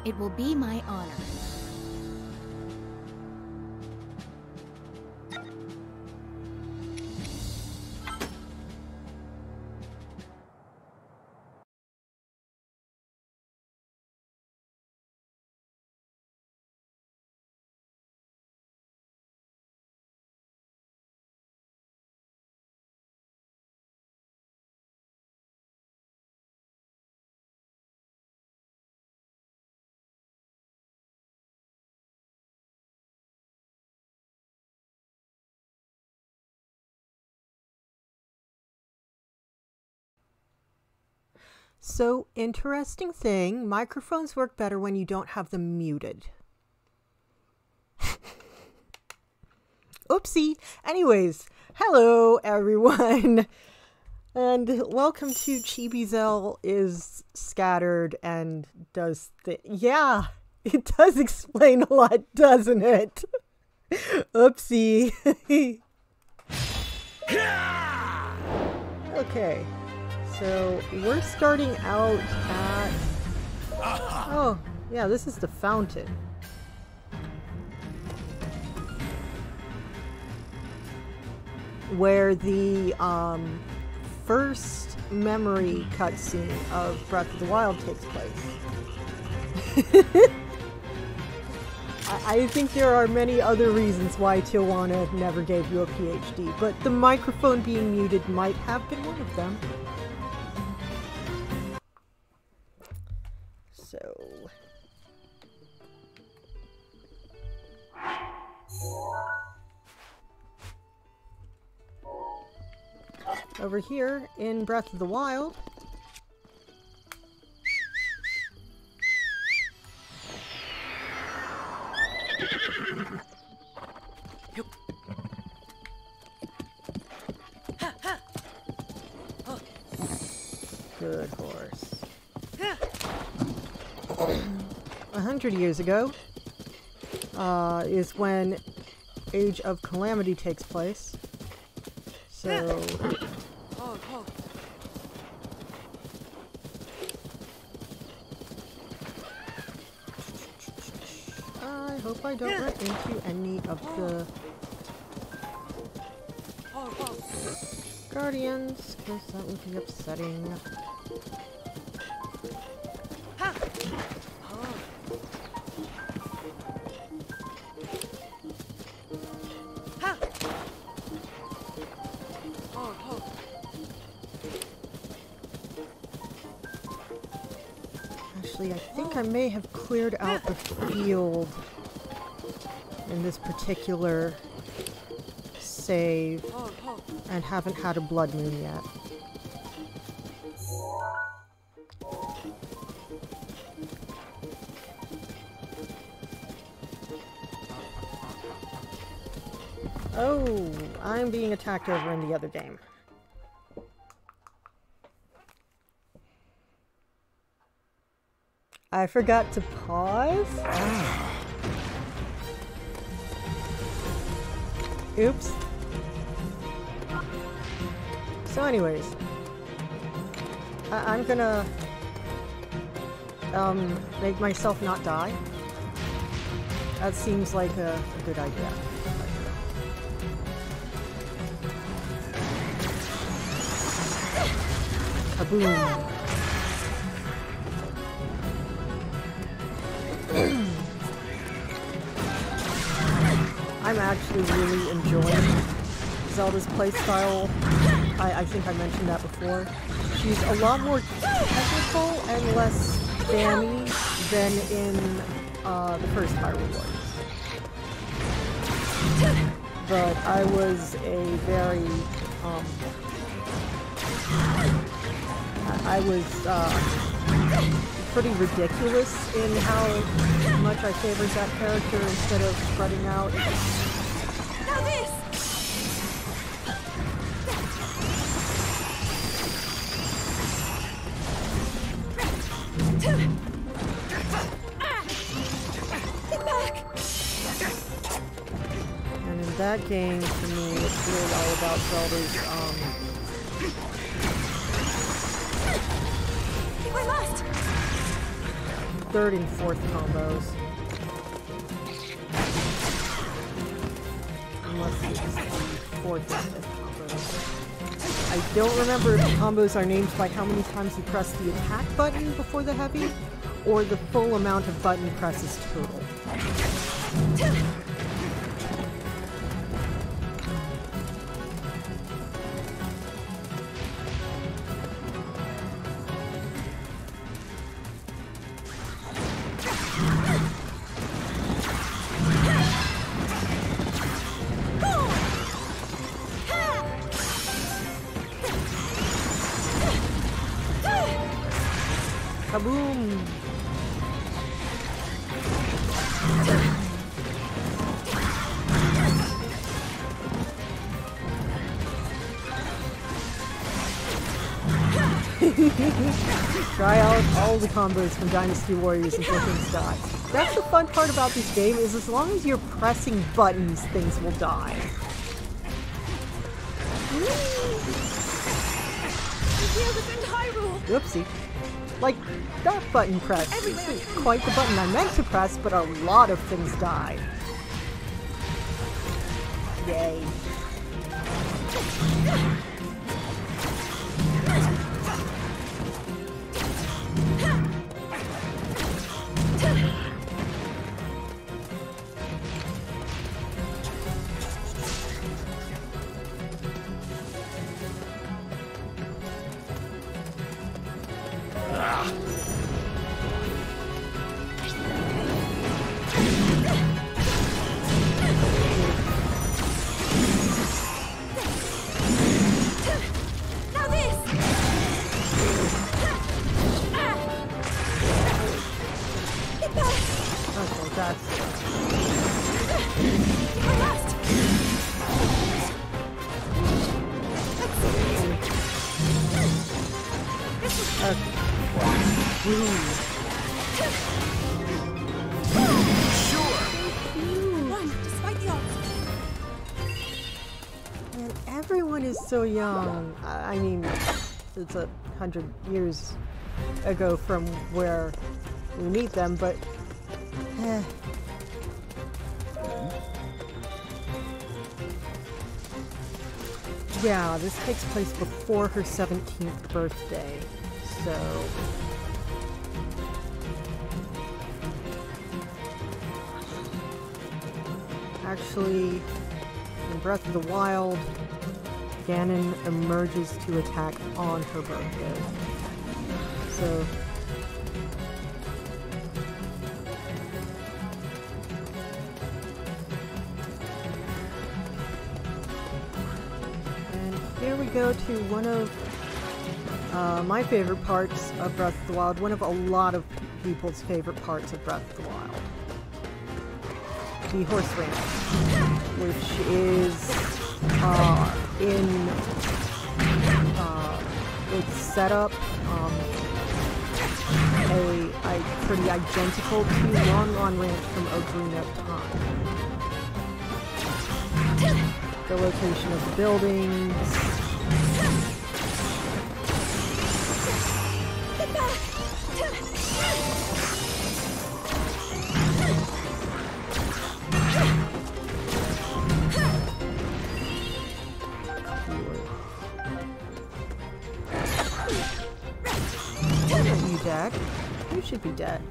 It will be my honor. So, interesting thing, microphones work better when you don't have them muted. Oopsie! Anyways, hello everyone! And welcome to Chibi-Zel is scattered and does the... Yeah! It does explain a lot, doesn't it? Oopsie! Okay. So, we're starting out at... Oh, yeah, this is the fountain. Where the first memory cutscene of Breath of the Wild takes place. I think there are many other reasons why Tijuana never gave you a PhD, but the microphone being muted might have been one of them. So... over here in Breath of the Wild, good horse. 100 years ago is when Age of Calamity takes place. So... I hope I don't run into any of the guardians, because that would be upsetting. Actually, I think I may have cleared out the field in this particular save and haven't had a blood moon yet. Oh, I'm being attacked over in the other game. I forgot to pause? Ah. Oops. So anyways, I'm gonna make myself not die. That seems like a good idea. Kaboom. I'm actually really enjoying Zelda's playstyle. I think I mentioned that before. She's a lot more technical and less spammy than in the first Hyrule Warriors. But I was a very, I was pretty ridiculous in how much I favored that character instead of spreading out. Now this! Get back! And in that game, for me, it's really all about Zelda's, We're lost! third and fourth combos. Unless it's the fourth and fifth combos. I don't remember if the combos are named by how many times you press the attack button before the heavy, or the full amount of button presses total. Kaboom! Try out all the combos from Dynasty Warriors until things die. That's the fun part about this game, is as long as you're pressing buttons, things will die. Whoopsie. Like, that button press isn't quite the button I meant to press, but a lot of things died. Yay. Everyone is so young. I mean, it's 100 years ago from where we meet them, but yeah, this takes place before her 17th birthday, so actually, in Breath of the Wild, Ganon emerges to attack on her birthday. So and here we go to one of my favorite parts of Breath of the Wild, one of a lot of people's favorite parts of Breath of the Wild. The horse ranch, which is it's set up pretty identical to Lon Ranch from Ocarina of Time. The location of the buildings. Dead. You should be dead.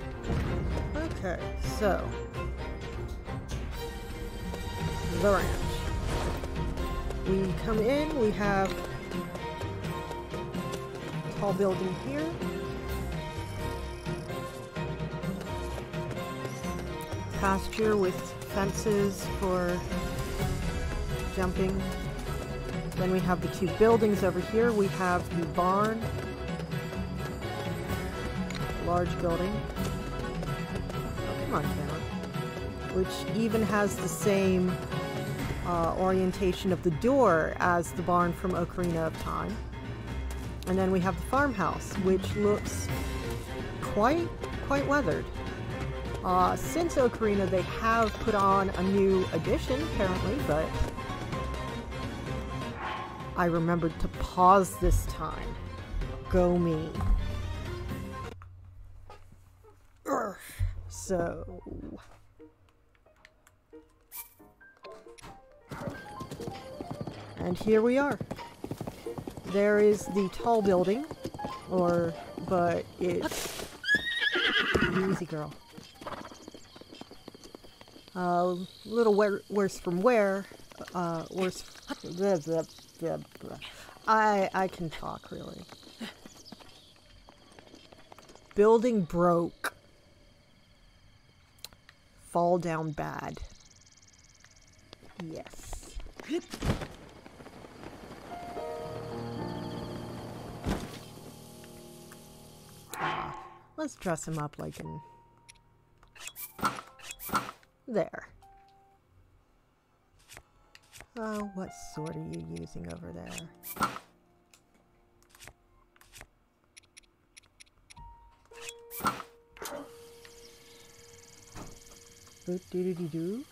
Okay, so the ranch. We come in, we have a tall building here. Pasture with fences for jumping. Then we have the two buildings over here. We have the barn. Large building. Oh, come on, camera. Which even has the same orientation of the door as the barn from Ocarina of Time. And then we have the farmhouse, which looks quite weathered. Since Ocarina, they have put on a new addition, apparently, but I remembered to pause this time. Go me. Urgh. So... and here we are. There is the tall building, but it's... easy girl. A little worse from where, worse... I can talk, really. Building broke. Fall down bad. Yes. Let's dress him up like in... there. Oh, what sword are you using over there? Boop-doo-doo-doo-doo.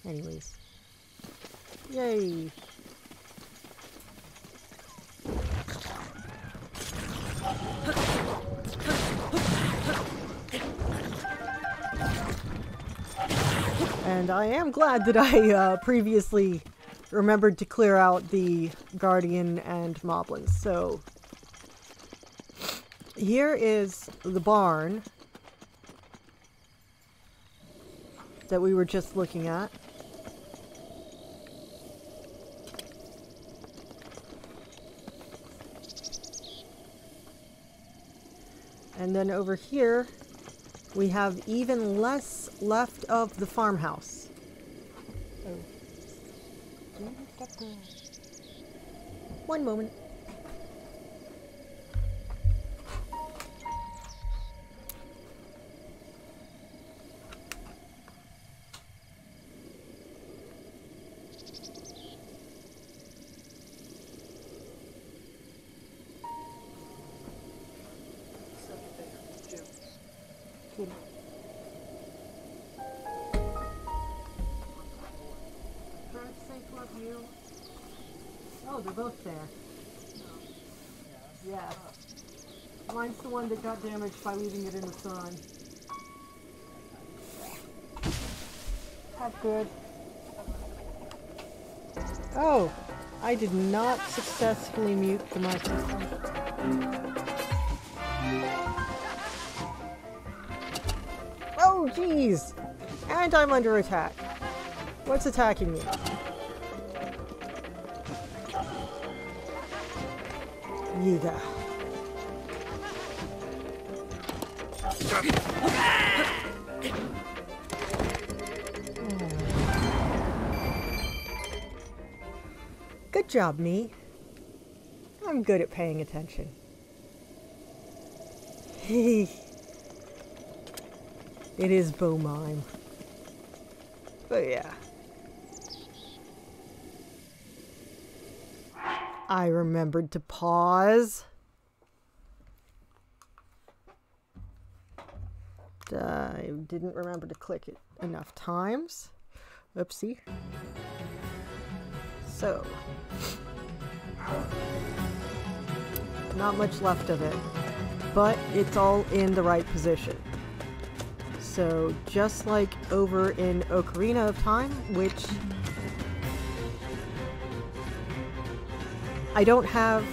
Anyways. Yay! And I am glad that I previously remembered to clear out the Guardian and Moblins. So here is the barn that we were just looking at. And then over here we have even less left of the farmhouse. Oh. One moment. Oh, they're both there. Yeah. Mine's the one that got damaged by leaving it in the sun. That's good. Oh, I did not successfully mute the microphone. Oh, jeez! And I'm under attack. What's attacking me? Yiga. Good job, me. I'm good at paying attention. It is Bo Mime. But yeah. I remembered to pause. I didn't remember to click it enough times. Oopsie. So. Not much left of it. But it's all in the right position. So just like over in Ocarina of Time, which I don't have...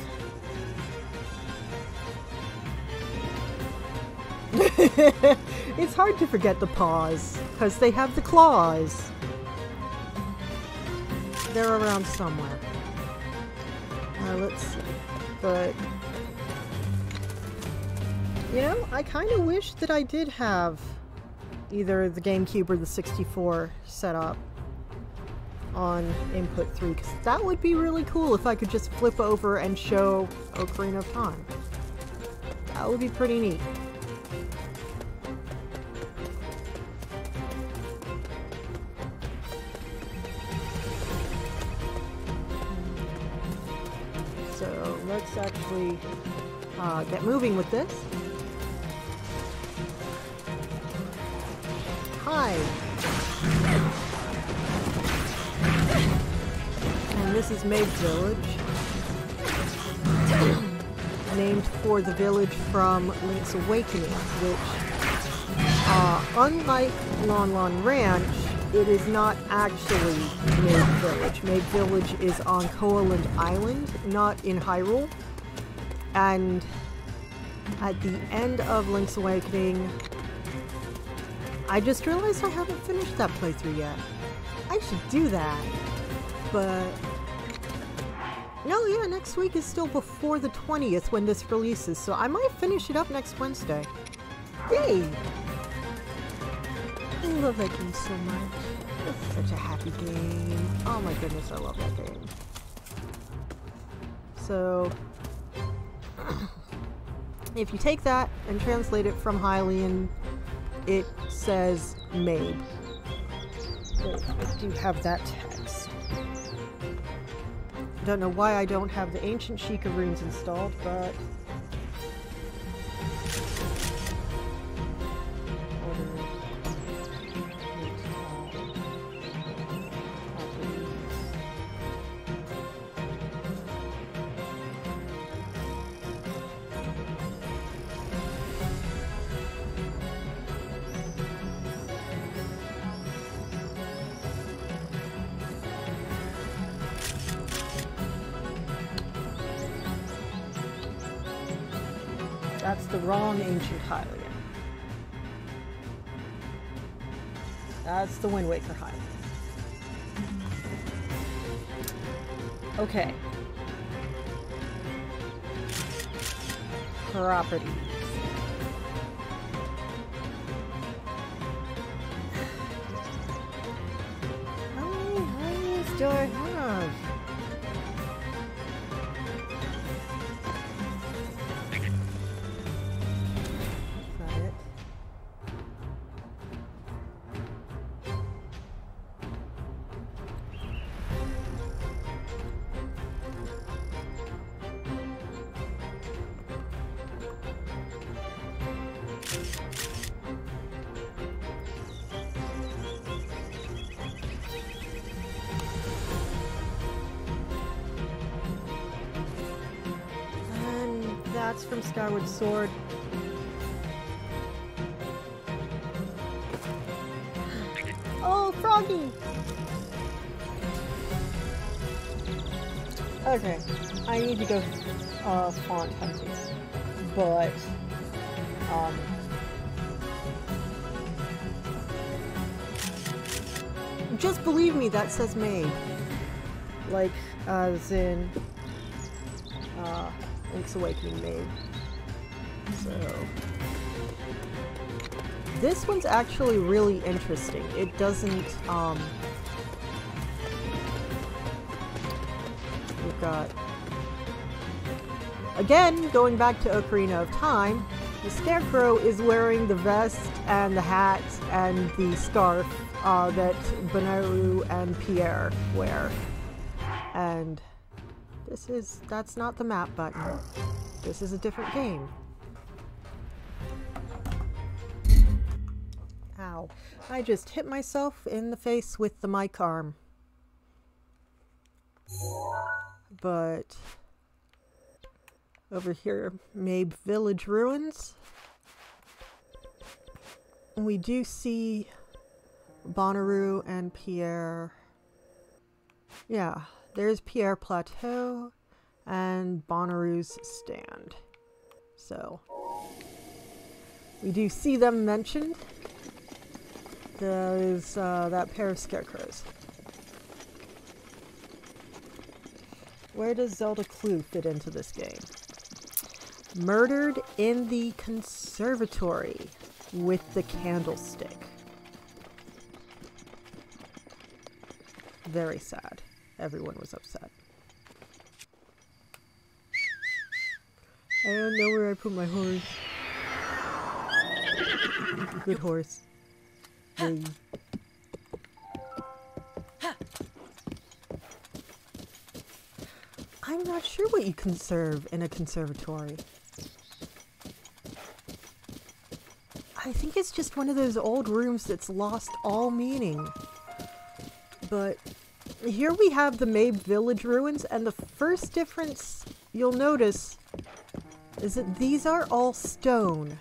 It's hard to forget the paws, because they have the claws. They're around somewhere. Let's see. But... you know, I kind of wish that I did have either the GameCube or the 64 set up on input 3, because that would be really cool if I could just flip over and show Ocarina of Time. That would be pretty neat. So let's actually get moving with this. Hi! And this is Maid's Village. Named for the village from Link's Awakening, which Unlike Lon Lon Ranch, it is not actually Mabe Village. Mabe Village is on Koaland Island, not in Hyrule. And at the end of Link's Awakening, I just realized I haven't finished that playthrough yet. I should do that. But no, yeah, next week is still before the 20th when this releases, so I might finish it up next Wednesday. Yay! I love that game so much. It's such a happy game. Oh my goodness, I love that game. So, if you take that and translate it from Hylian, it says Mabe. Oh, I do have that text. Don't know why I don't have the Ancient Sheikah runes installed, but... That's the wrong Ancient Hylian. That's the Wind Waker Hylian. Okay. Properties. How many Hylians do I have? That's from Skyward Sword. Oh, Froggy! Okay, I need to go font hunting, but just believe me, that says Mabe. Like, as in Link's Awakening Mabe. So this one's actually really interesting. It doesn't we've got, again, going back to Ocarina of Time, the Scarecrow is wearing the vest and the hat and the scarf that Banaru and Pierre wear. And that's not the map button. This is a different game. Ow. I just hit myself in the face with the mic arm. But over here, Mabe Village Ruins. We do see Bonnaroo and Pierre. Yeah, there's Pierre Plateau and Bonnaroo's stand. So we do see them mentioned. There's that pair of scarecrows. Where does Zelda Clue fit into this game? Murdered in the conservatory with the candlestick. Very sad. Everyone was upset. I don't know where I put my horse. Good horse. Hey. I'm not sure what you conserve in a conservatory. I think it's just one of those old rooms that's lost all meaning. But here we have the Mabe Village ruins, and the first difference you'll notice is that these are all stone.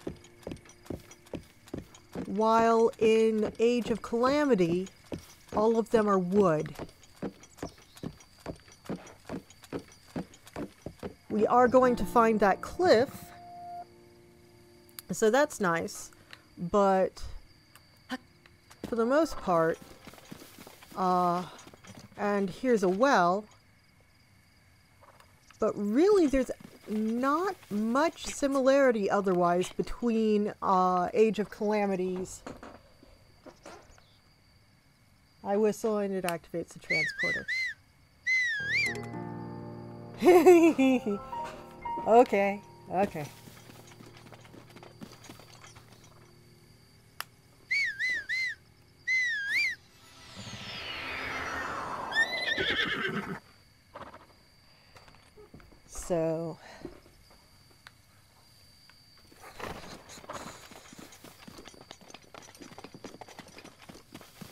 while in Age of Calamity, all of them are wood. We are going to find that cliff, so that's nice, but for the most part, and here's a well, but really there's not much similarity otherwise between Age of Calamities. I whistle and it activates the transporter. Okay, okay. So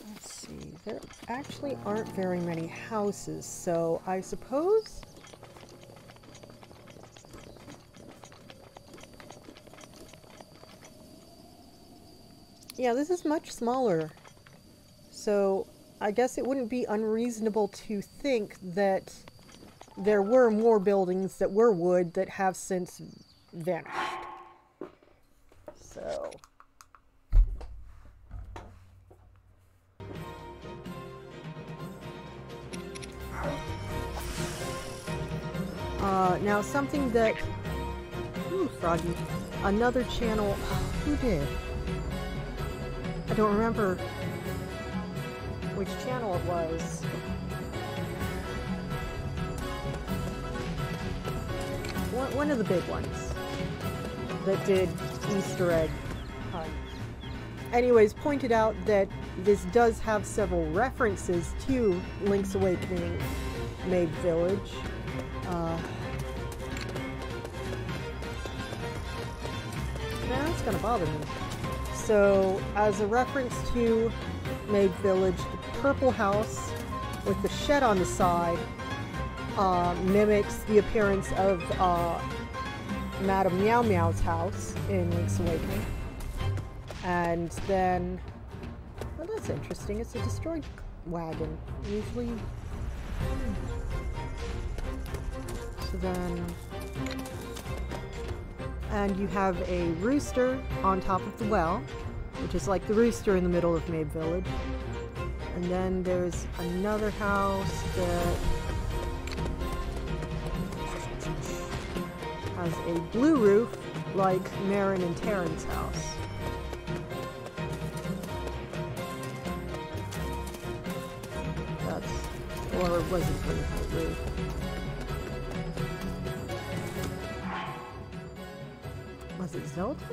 let's see, there actually aren't very many houses, so I suppose yeah, this is much smaller, so I guess it wouldn't be unreasonable to think that there were more buildings that were wood that have since vanished. So now something that ooh, Froggy. Another channel, who did? I don't remember which channel it was. One of the big ones that did Easter egg hunts. Anyways, pointed out that this does have several references to Link's Awakening Maid Village. That's gonna bother me. So, as a reference to Maid Village, the purple house with the shed on the side mimics the appearance of Madame Meow Meow's house in Link's Awakening. And then, well, that's interesting. It's a destroyed wagon. Usually. So then, and you have a rooster on top of the well, which is like the rooster in the middle of Maid Village. And then there's another house that has a blue roof, like Marin and Terran's house. That's, or was it pretty high roof? Was it Zelda?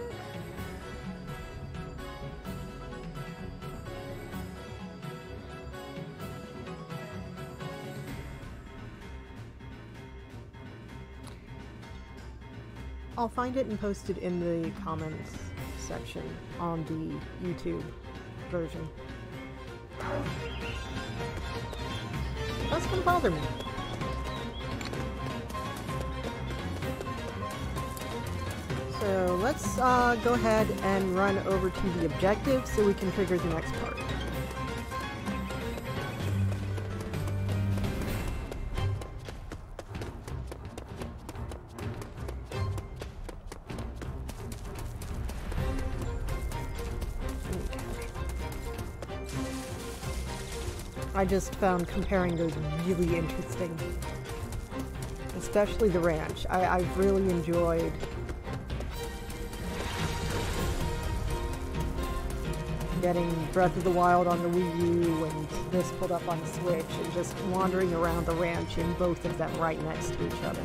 I'll find it and post it in the comments section on the YouTube version. That's gonna bother me. So let's go ahead and run over to the objective so we can trigger the next part. I just found comparing those really interesting. Especially the ranch. I've really enjoyed getting Breath of the Wild on the Wii U and this pulled up on the Switch and just wandering around the ranch in both of them right next to each other.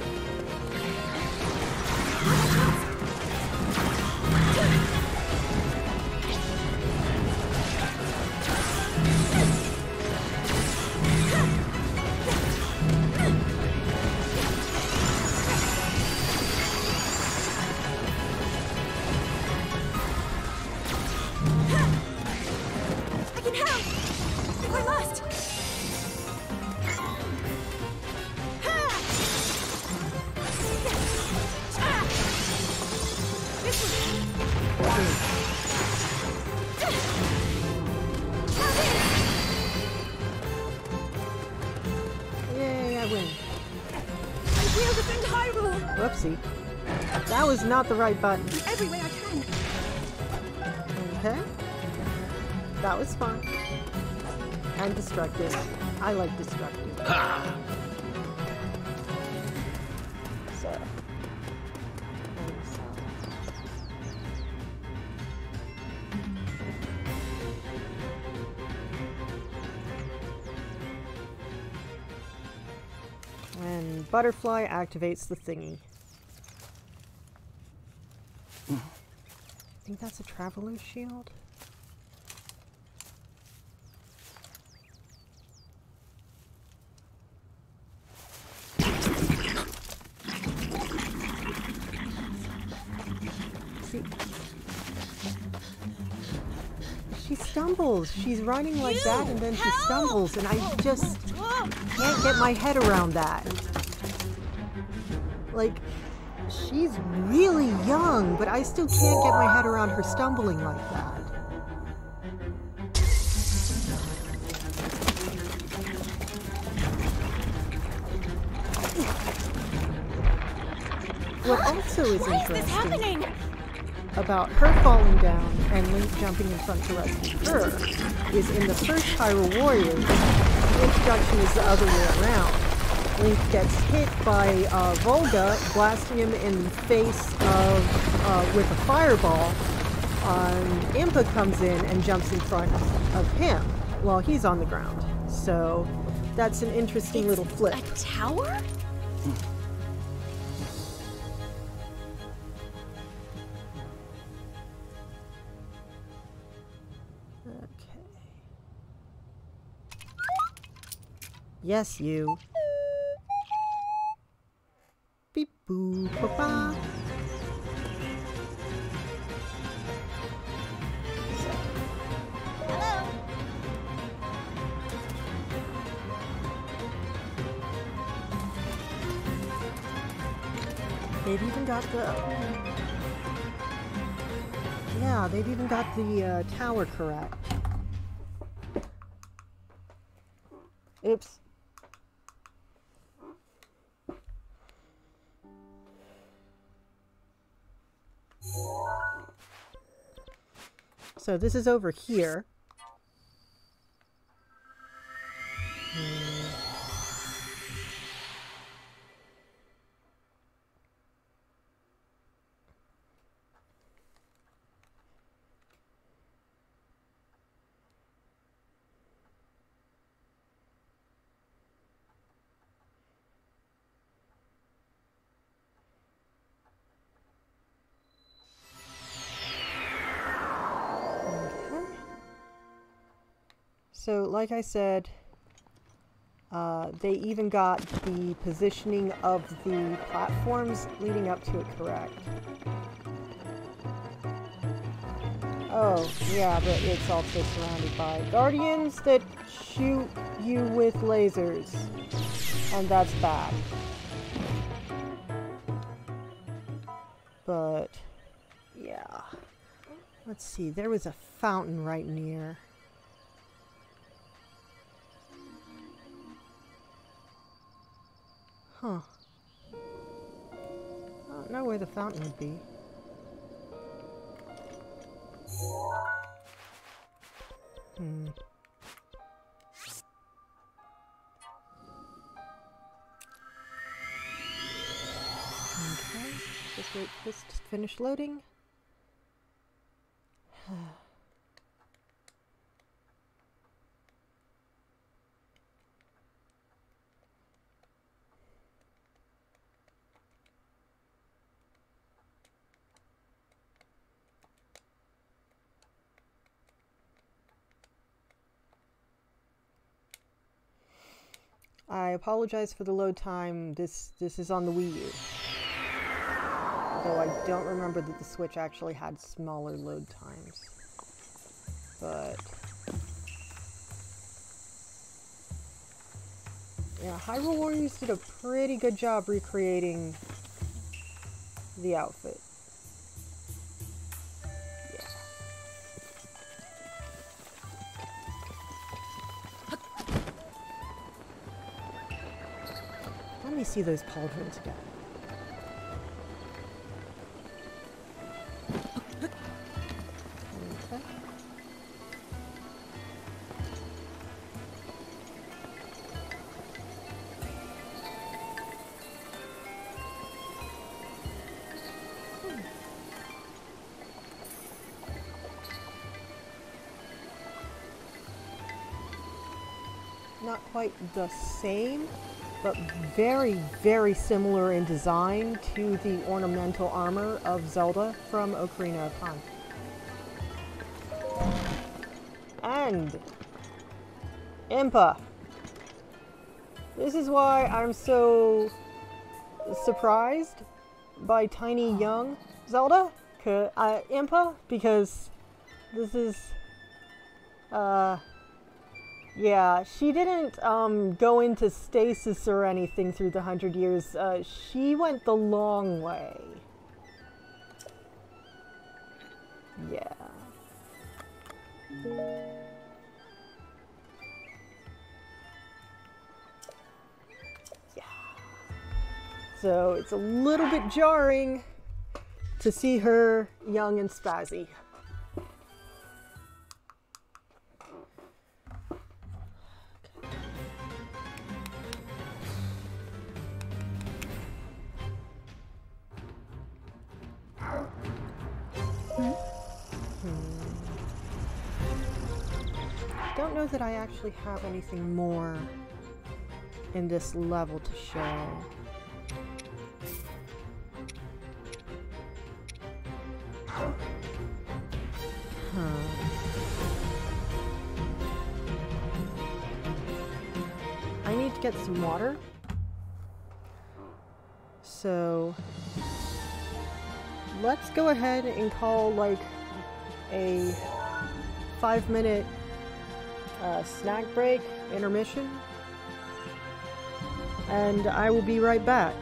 defend Hyrule! Whoopsie. That was not the right button. Every way I can. Okay. That was fun. And destructive. I like destructive. Ha! So. And butterfly activates the thingy. I think that's a traveler's shield. See? She stumbles. She's running like that and then she stumbles and I just can't get my head around that. Like, she's really young, but I still can't get my head around her stumbling like that. What also is interesting about her falling down and Link jumping in front to rescue her is in the first Hyrule Warriors, the introduction is the other way around. Link gets hit by Volga, blasting him in the face with a fireball. Impa comes in and jumps in front of him while he's on the ground. So that's an interesting little flip. A tower? Okay. Yes, you. Beep boo ba ba. Hello? They've even got the... Yeah, they've even got the tower correct. Oops. So this is over here. So, like I said, they even got the positioning of the platforms leading up to it correct. Oh, yeah, but it's also surrounded by guardians that shoot you with lasers. And that's bad. But, yeah. Let's see, there was a fountain right near. Huh. I don't know where the fountain would be. Okay, just wait for this to finish loading. I apologize for the load time. This is on the Wii U. Though I don't remember that the Switch actually had smaller load times. But yeah, Hyrule Warriors did a pretty good job recreating the outfit. Let me see those pauldrons again. Okay. Not quite the same, but very, very similar in design to the ornamental armor of Zelda from Ocarina of Time. And Impa. This is why I'm so surprised by tiny young Zelda, Impa, because this is, yeah, she didn't go into stasis or anything through the 100 years. She went the long way. Yeah. Yeah. So it's a little bit jarring to see her young and spazzy. Don't know that I actually have anything more in this level to show. I need to get some water. So let's go ahead and call like a 5-minute snack break, intermission, and I will be right back.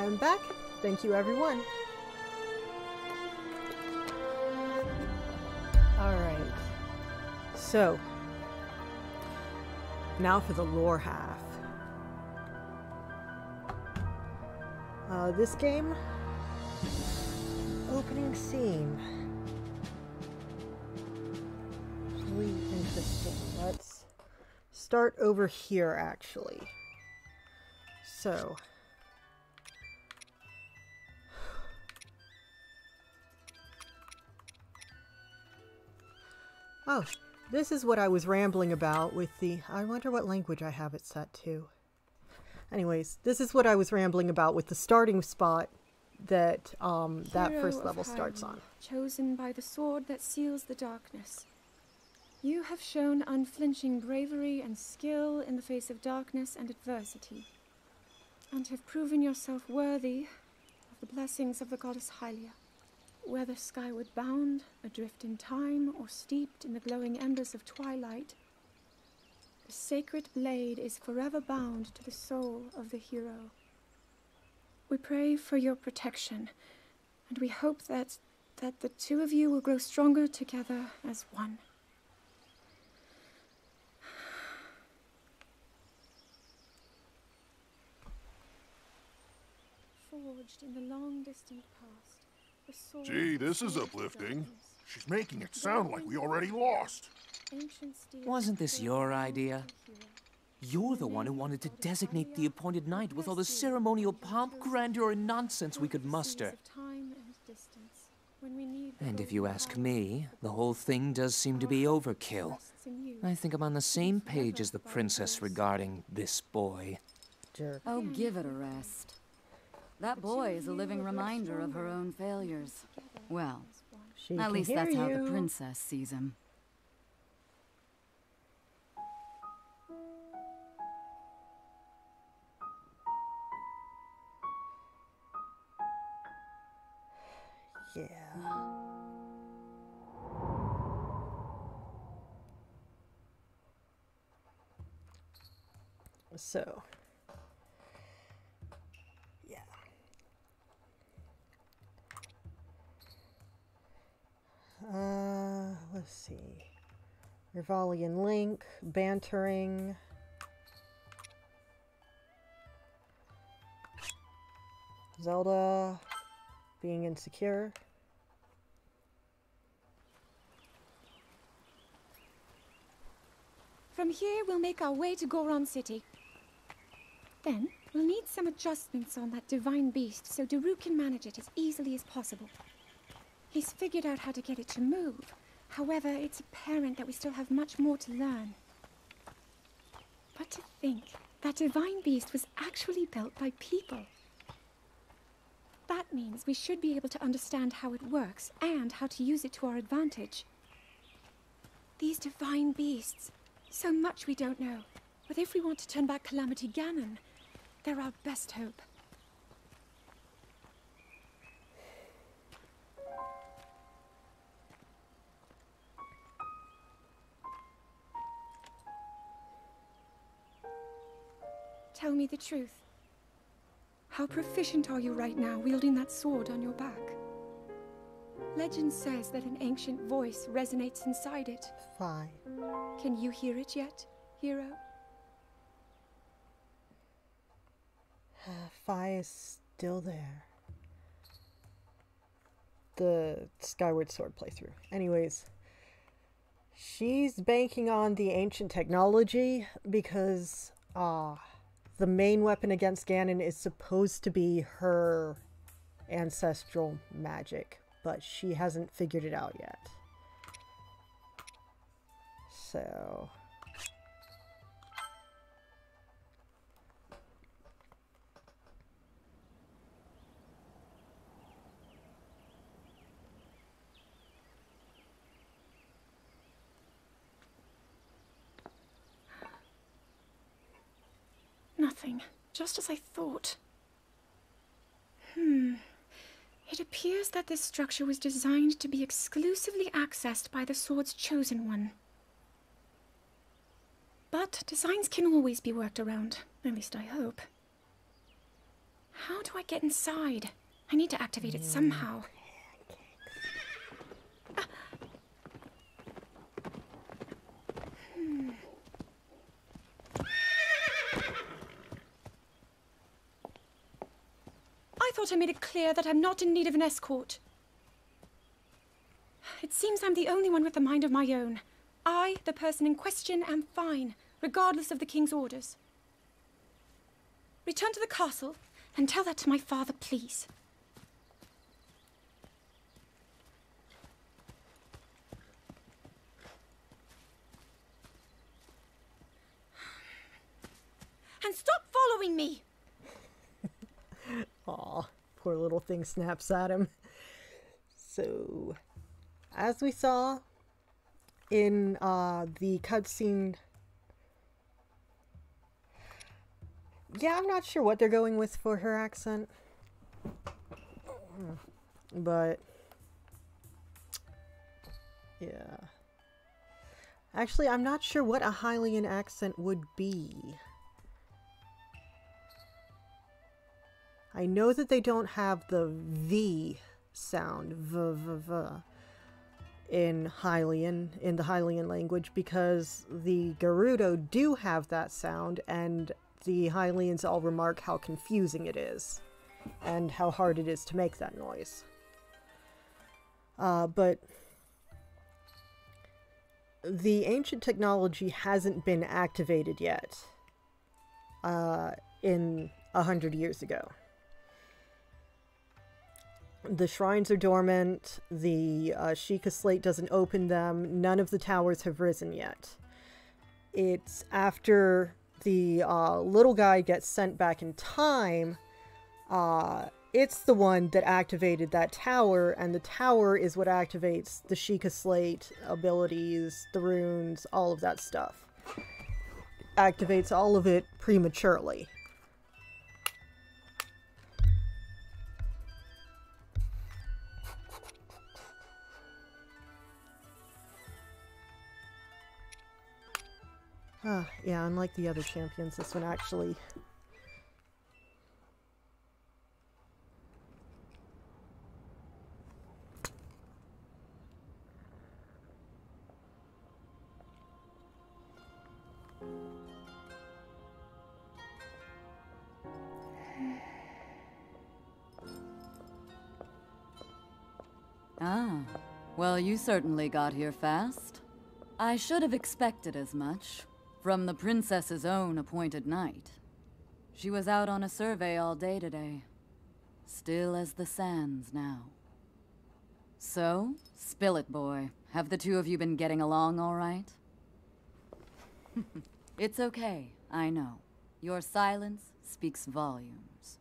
I'm back. Thank you, everyone. Alright. So, now for the lore half. This game, opening scene. Really interesting. Let's start over here, actually. So, oh, this is what I was rambling about with the... I wonder what language I have it set to. Anyways, this is what I was rambling about with the starting spot that that first level starts on. Chosen by the sword that seals the darkness. You have shown unflinching bravery and skill in the face of darkness and adversity, and have proven yourself worthy of the blessings of the goddess Hylia. Whether skyward bound, adrift in time, or steeped in the glowing embers of twilight, the sacred blade is forever bound to the soul of the hero. We pray for your protection, and we hope that the two of you will grow stronger together as one. Forged in the long distant past, the sword... Gee, this is uplifting. She's making it sound like we already lost. Wasn't this your idea? You're the one who wanted to designate the appointed night with all the ceremonial pomp, grandeur, and nonsense we could muster. And if you ask me, the whole thing does seem to be overkill. I think I'm on the same page as the princess regarding this boy. Jerk. Oh, give it a rest. That boy is a living reminder of her own failures. Well, at least that's how the princess sees him. Yeah. So, yeah. Let's see. Rivali and Link, bantering. Zelda being insecure. From here, we'll make our way to Goron City. Then, we'll need some adjustments on that divine beast so Daru can manage it as easily as possible. He's figured out how to get it to move. However, it's apparent that we still have much more to learn. But to think, that divine beast was actually built by people. That means we should be able to understand how it works and how to use it to our advantage. These divine beasts, so much we don't know. But if we want to turn back Calamity Ganon, they're our best hope. Tell me the truth. How proficient are you right now wielding that sword on your back? Legend says that an ancient voice resonates inside it. Fine. Can you hear it yet, hero? Fi is still there. The Skyward Sword playthrough. Anyways, she's banking on the ancient technology because the main weapon against Ganon is supposed to be her ancestral magic, but she hasn't figured it out yet. So... Nothing. Just as I thought. It appears that this structure was designed to be exclusively accessed by the sword's chosen one. But designs can always be worked around. At least I hope. How do I get inside? I need to activate it somehow. I thought I made it clear that I'm not in need of an escort. It seems I'm the only one with a mind of my own. I, the person in question, am fine, regardless of the king's orders. Return to the castle and tell that to my father, please. And stop following me! Aw, poor little thing snaps at him. So, as we saw in the cutscene, yeah, I'm not sure what they're going with for her accent, but yeah. Actually, I'm not sure what a Hylian accent would be. I know that they don't have the V sound, in Hylian, in the Hylian language, because the Gerudo do have that sound, and the Hylians all remark how confusing it is, and how hard it is to make that noise. But the ancient technology hasn't been activated yet, in 100 years ago. The shrines are dormant, the Sheikah Slate doesn't open them, none of the towers have risen yet. It's after the little guy gets sent back in time, it's the one that activated that tower, and the tower is what activates the Sheikah Slate abilities, the runes, all of that stuff. Activates all of it prematurely. Yeah, unlike the other champions, this one actually... Ah, well, you certainly got here fast. I should have expected as much. From the princess's own appointed knight. She was out on a survey all day today. Still as the sands now. So, spill it, boy. Have the two of you been getting along all right? It's okay, I know. Your silence speaks volumes.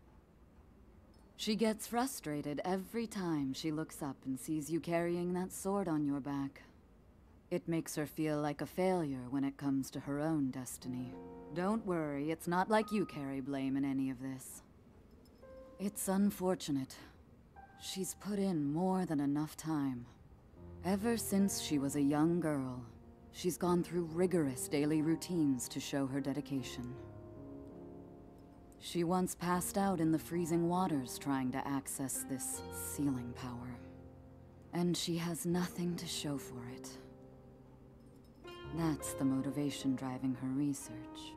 She gets frustrated every time she looks up and sees you carrying that sword on your back. It makes her feel like a failure when it comes to her own destiny. Don't worry, it's not like you carry blame in any of this. It's unfortunate. She's put in more than enough time. Ever since she was a young girl, she's gone through rigorous daily routines to show her dedication. She once passed out in the freezing waters trying to access this sealing power. And she has nothing to show for it. That's the motivation driving her research.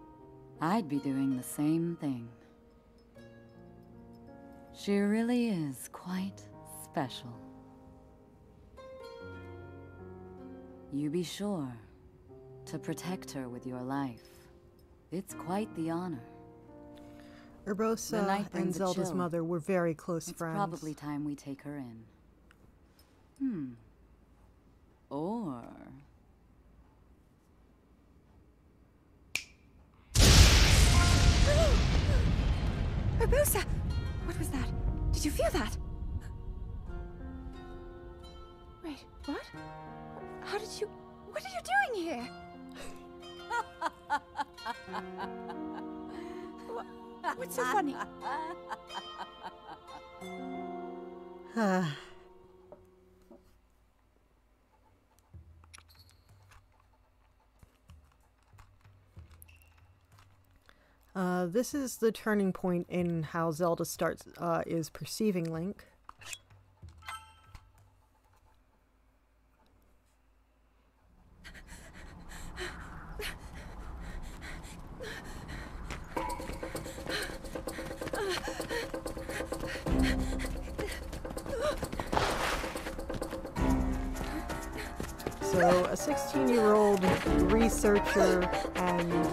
I'd be doing the same thing. She really is quite special. You be sure to protect her with your life. It's quite the honor. Urbosa and Zelda's mother were very close friends. It's probably time we take her in. Or... Urbosa! What was that? Did you feel that? Wait, what? How did you... What are you doing here? What's so funny? This is the turning point in how Zelda is perceiving Link. So, a 16-year-old researcher and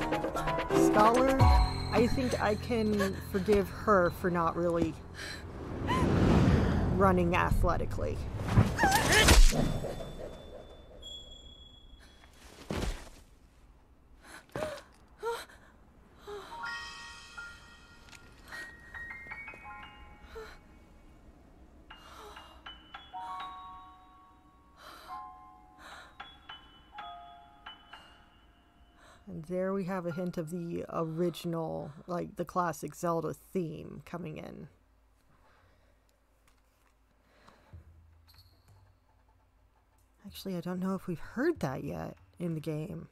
scholar, I think I can forgive her for not really running athletically. And there we have a hint of the original, like the classic Zelda theme coming in. Actually, I don't know if we've heard that yet in the game.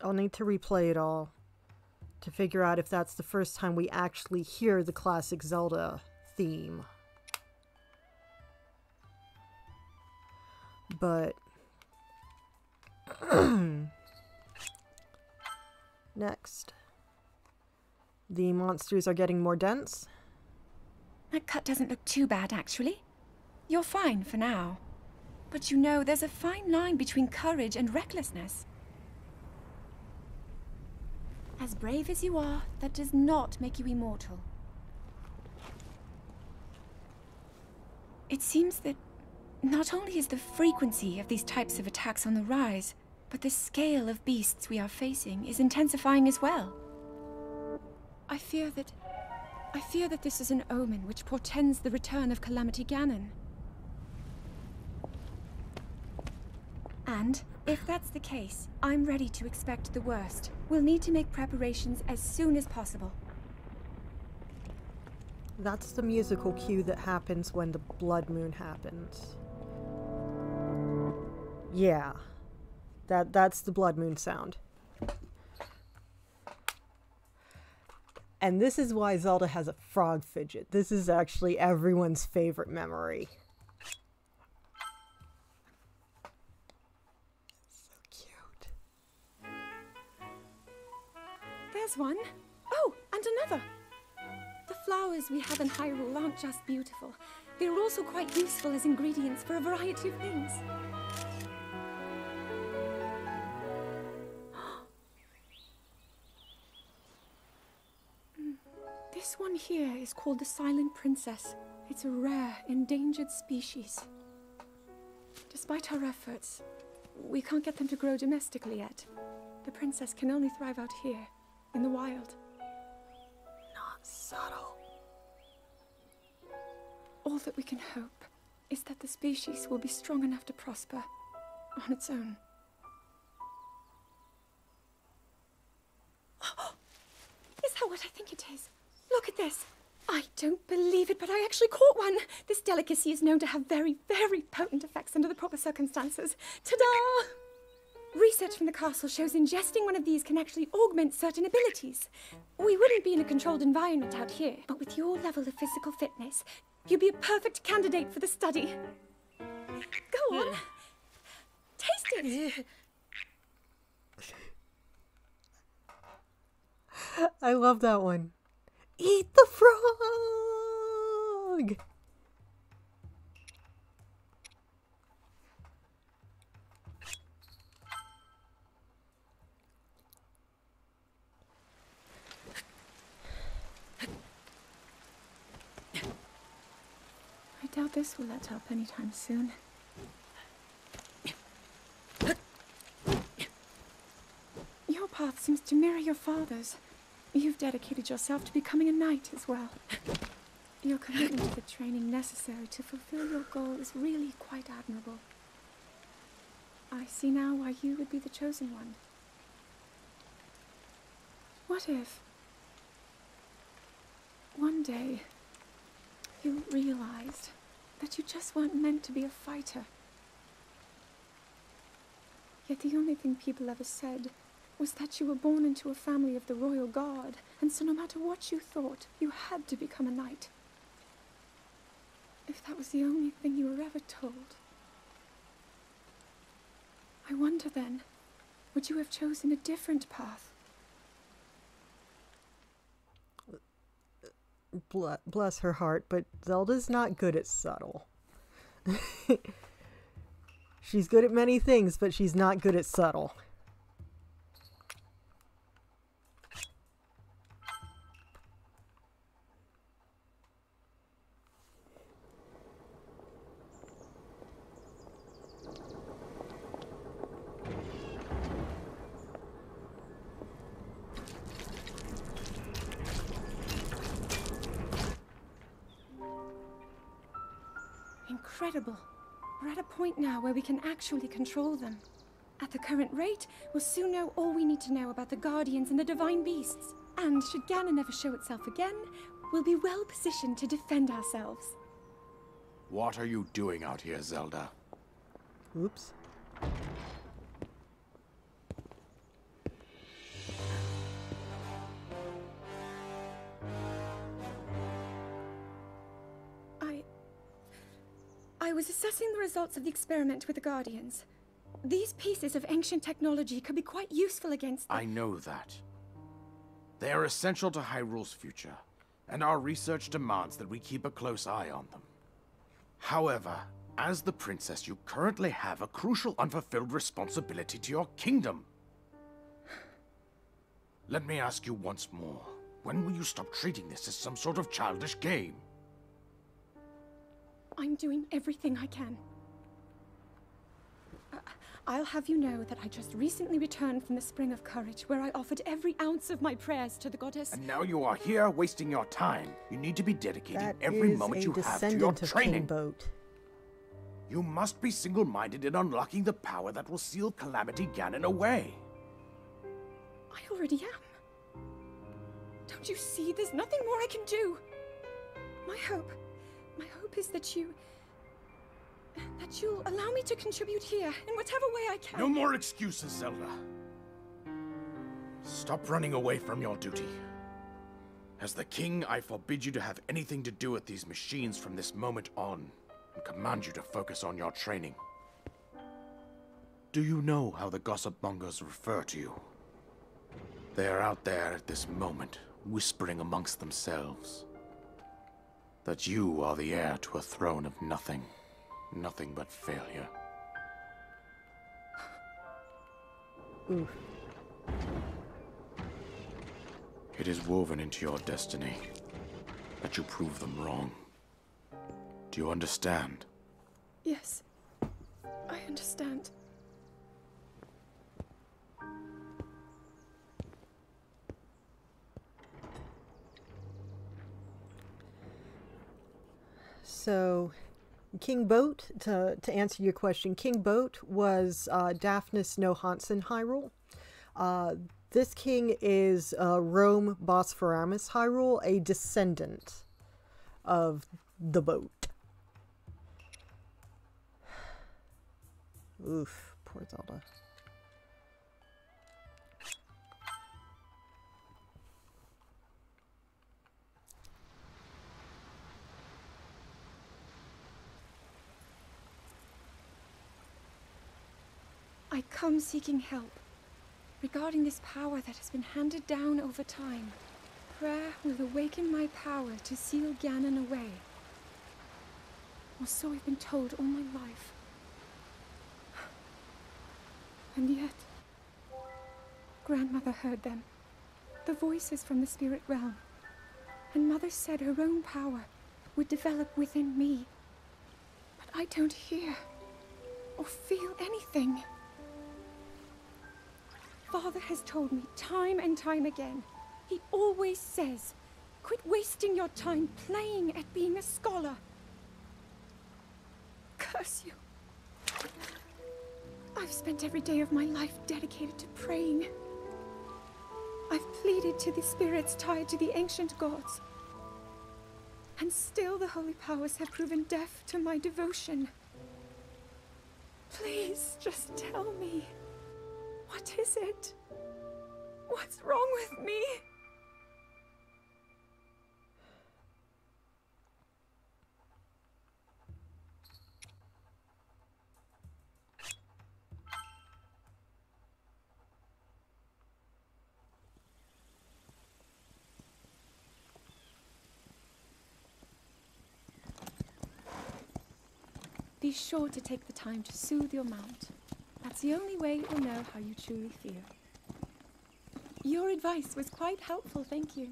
I'll need to replay it all to figure out if that's the first time we actually hear the classic Zelda theme. But next, the monsters are getting more dense. That cut doesn't look too bad, actually. You're fine for now. But you know, there's a fine line between courage and recklessness. As brave as you are, that does not make you immortal. It seems that not only is the frequency of these types of attacks on the rise, but the scale of beasts we are facing is intensifying as well. I fear that this is an omen which portends the return of Calamity Ganon. And if that's the case, I'm ready to expect the worst. We'll need to make preparations as soon as possible. That's the musical cue that happens when the blood moon happens. Yeah. That's the blood moon sound. And this is why Zelda has a frog fidget. This is actually everyone's favorite memory. So cute. There's one. Oh, and another. The flowers we have in Hyrule aren't just beautiful. They're also quite useful as ingredients for a variety of things. This one here is called the Silent Princess. It's a rare, endangered species. Despite our efforts, we can't get them to grow domestically yet. The princess can only thrive out here, in the wild. Not subtle. All that we can hope is that the species will be strong enough to prosper on its own. Is that what I think it is? Look at this. I don't believe it, but I actually caught one. This delicacy is known to have very, very potent effects under the proper circumstances. Ta-da! Research from the castle shows ingesting one of these can actually augment certain abilities. We wouldn't be in a controlled environment out here, but with your level of physical fitness, you'd be a perfect candidate for the study. Go on. Taste it. I love that one. Eat the frog! I doubt this will let up anytime soon. Your path seems to mirror your father's. You've dedicated yourself to becoming a knight as well. Your commitment to the training necessary to fulfill your goal is really quite admirable. I see now why you would be the chosen one. What if one day you realized that you just weren't meant to be a fighter? Yet the only thing people ever said was that you were born into a family of the royal guard, and so no matter what you thought, you had to become a knight. If that was the only thing you were ever told. I wonder then, would you have chosen a different path? Bless her heart, but Zelda's not good at subtle. She's good at many things, but she's not good at subtle. Incredible. We're at a point now where we can actually control them. At the current rate, we'll soon know all we need to know about the Guardians and the Divine Beasts. And should Ganon ever show itself again, we'll be well positioned to defend ourselves. What are you doing out here, Zelda? Oops. I was assessing the results of the experiment with the Guardians. These pieces of ancient technology could be quite useful against them. I know that. They are essential to Hyrule's future, and our research demands that we keep a close eye on them. However, as the princess, you currently have a crucial unfulfilled responsibility to your kingdom. Let me ask you once more, when will you stop treating this as some sort of childish game? I'm doing everything I can. I'll have you know that I just recently returned from the Spring of Courage, where I offered every ounce of my prayers to the goddess. And now you are here wasting your time. You need to be dedicating every moment you have to your training. Boat. You must be single-minded in unlocking the power that will seal Calamity Ganon away. I already am. Don't you see? There's nothing more I can do. My hope is that you'll allow me to contribute here in whatever way I can. No more excuses, Zelda. Stop running away from your duty. As the king, I forbid you to have anything to do with these machines from this moment on, and command you to focus on your training. Do you know how the gossip mongers refer to you? They are out there at this moment, whispering amongst themselves that you are the heir to a throne of nothing. Nothing but failure. Oof. It is woven into your destiny that you prove them wrong. Do you understand? Yes, I understand. So, King Boat, to answer your question, King Boat was Daphnis No Hansen Hyrule. This king is Rome Bosphoramus Hyrule, a descendant of the boat. Oof, poor Zelda. I come seeking help regarding this power that has been handed down over time. Prayer will awaken my power to seal Ganon away. Or so I've been told all my life. And yet, Grandmother heard them. The voices from the spirit realm. And Mother said her own power would develop within me. But I don't hear or feel anything. Father has told me time and time again. He always says, quit wasting your time playing at being a scholar. Curse you. I've spent every day of my life dedicated to praying. I've pleaded to the spirits tied to the ancient gods. And still the holy powers have proven deaf to my devotion. Please, just tell me. What is it? What's wrong with me? Be sure to take the time to soothe your mount. That's the only way it will know how you truly feel. Your advice was quite helpful, thank you.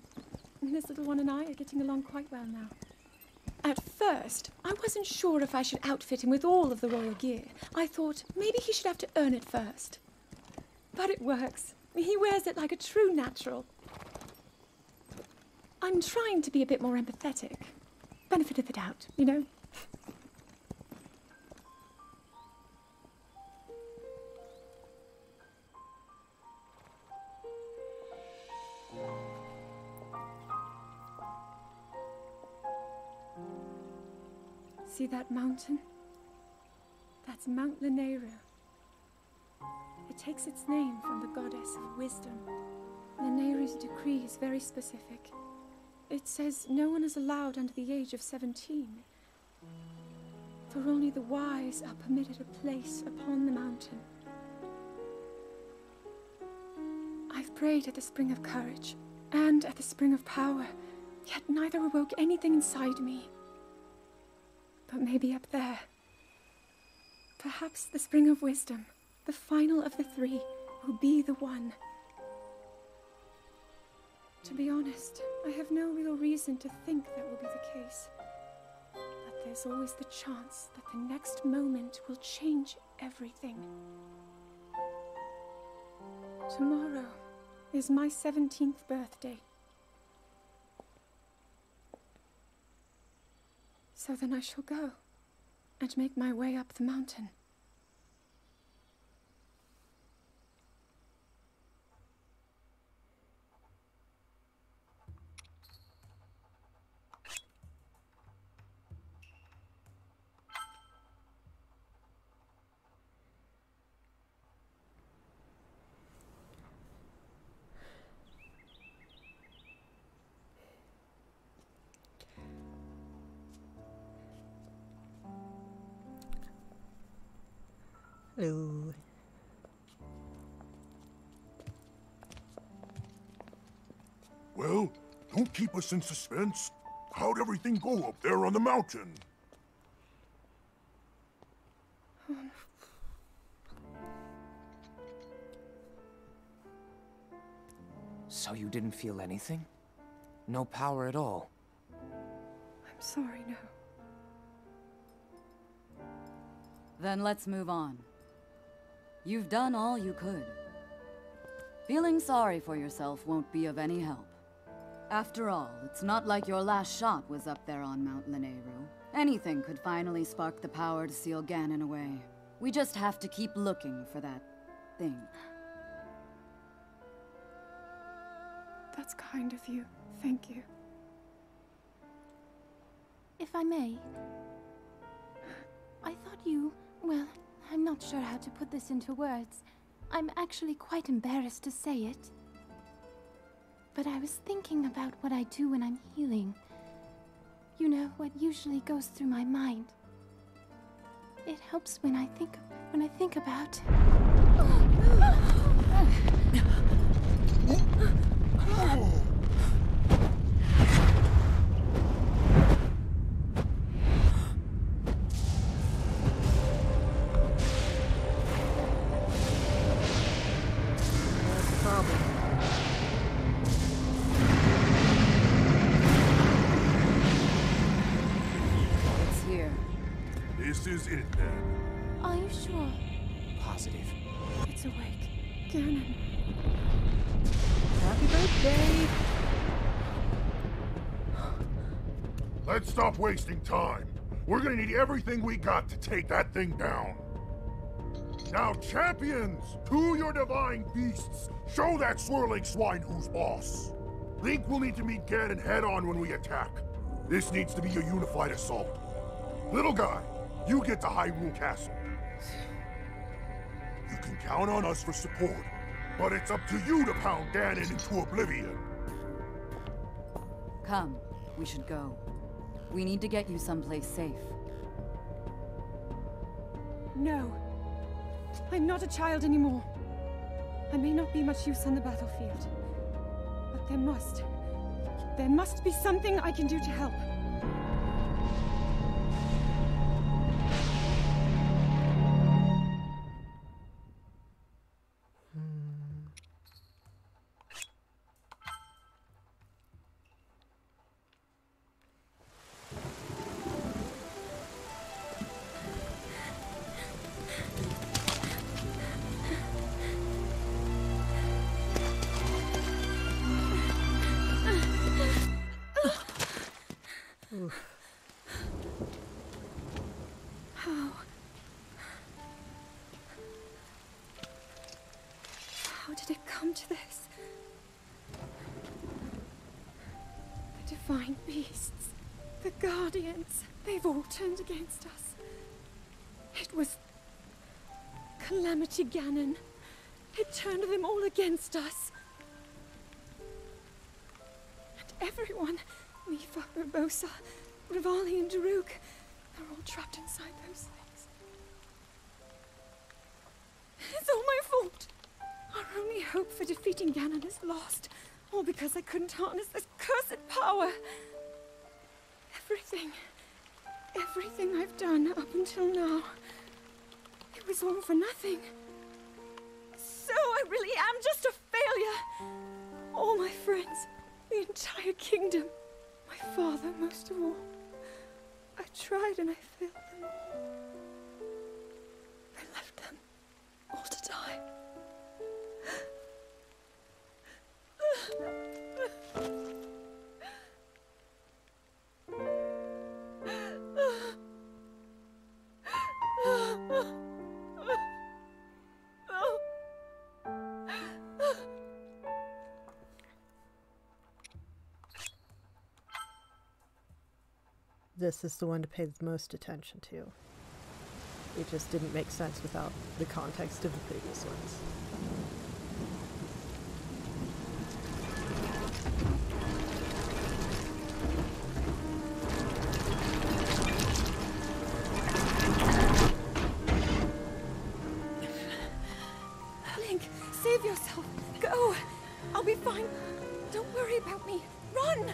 This little one and I are getting along quite well now. At first, I wasn't sure if I should outfit him with all of the royal gear. I thought maybe he should have to earn it first. But it works. He wears it like a true natural. I'm trying to be a bit more empathetic. Benefit of the doubt, you know? See that mountain? That's Mount Lanayru. It takes its name from the goddess of wisdom. Lanayru's decree is very specific. It says no one is allowed under the age of 17. For only the wise are permitted a place upon the mountain. I've prayed at the Spring of Courage and at the Spring of Power, yet neither awoke anything inside me. But maybe up there. Perhaps the Spring of Wisdom, the final of the three, will be the one. To be honest, I have no real reason to think that will be the case. But there's always the chance that the next moment will change everything. Tomorrow is my 17th birthday. So then I shall go and make my way up the mountain. Hello. Well, don't keep us in suspense. How'd everything go up there on the mountain? So you didn't feel anything? No power at all? I'm sorry, no. Then let's move on. You've done all you could. Feeling sorry for yourself won't be of any help. After all, it's not like your last shot was up there on Mount Lanayru. Anything could finally spark the power to seal Ganon away. We just have to keep looking for that thing. That's kind of you. Thank you. If I may, I thought you... Well, I'm not sure how to put this into words. I'm actually quite embarrassed to say it. But I was thinking about what I do when I'm healing. You know, what usually goes through my mind. It helps when I think about... This is it, then. Are you sure? Positive. It's awake. Ganon. Happy birthday! Let's stop wasting time. We're gonna need everything we got to take that thing down. Now, champions, to your divine beasts, show that swirling swine who's boss. Link will need to meet Ganon head-on when we attack. This needs to be a unified assault. Little guy, you get to Hyrule Castle. You can count on us for support. But it's up to you to pound Ganon into oblivion. Come, we should go. We need to get you someplace safe. No. I'm not a child anymore. I may not be much use on the battlefield. But there must be something I can do to help. How did it come to this? The divine beasts, the guardians, they've all turned against us. It was Calamity Ganon. It turned them all against us. And everyone, Mifa, Urbosa, Rivali and Daruk, they're all trapped inside those things. It's all my fault. Our only hope for defeating Ganon is lost. All because I couldn't harness this cursed power. Everything I've done up until now, it was all for nothing. So I really am just a failure. All my friends, the entire kingdom, my father most of all. I tried and I failed them all. I left them all to die. This is the one to pay the most attention to. It just didn't make sense without the context of the previous ones. Link, save yourself. Go. I'll be fine. Don't worry about me. Run!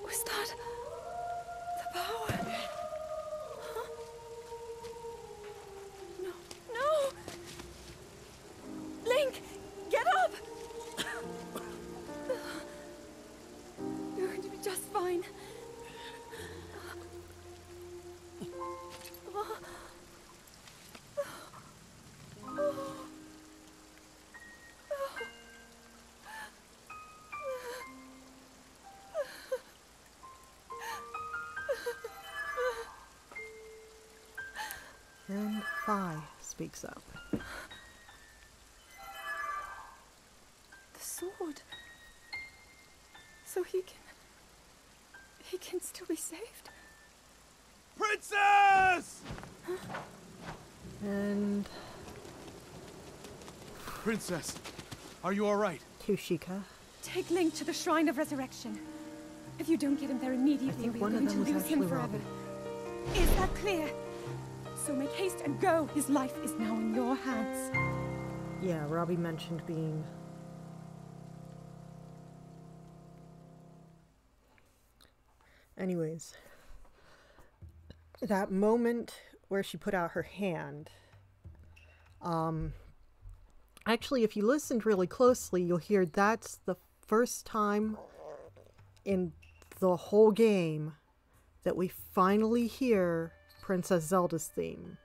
Was that the power? Huh? No! Link, get up! You're going to be just fine. And Fi speaks up. The sword. So he can still be saved? Princess! And Princess, are you all right? Kushika. Take Link to the Shrine of Resurrection. If you don't get him there immediately, we're going to lose him forever. Is that clear? So make haste and go. His life is now in your hands. Yeah, Robbie mentioned being... Anyways, that moment where she put out her hand, actually, if you listened really closely, you'll hear that's the first time in the whole game that we finally hear Princess Zelda's theme.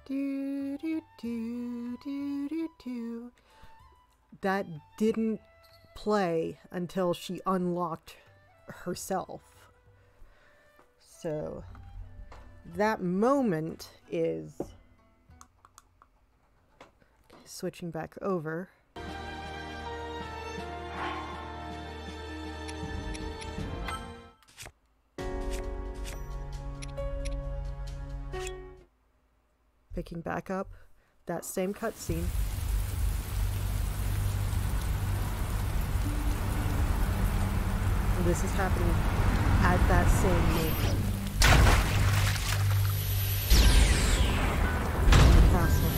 Do, do, do, do, do, do. That didn't play until she unlocked herself. So that moment is... Switching back over. Picking back up that same cutscene. And this is happening at that same moment. In the castle.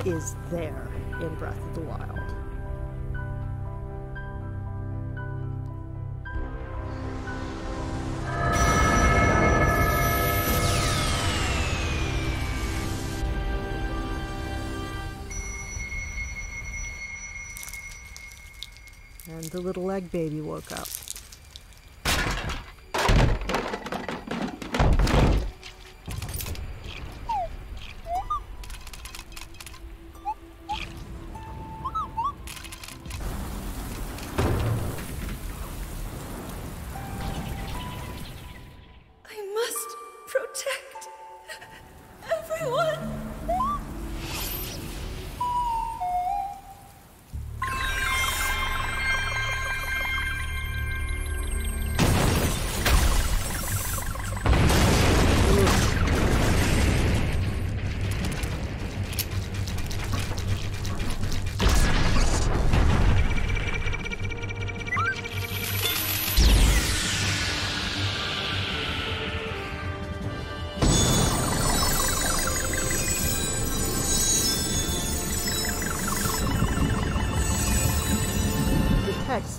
Is there in Breath of the Wild. And the little egg baby woke up.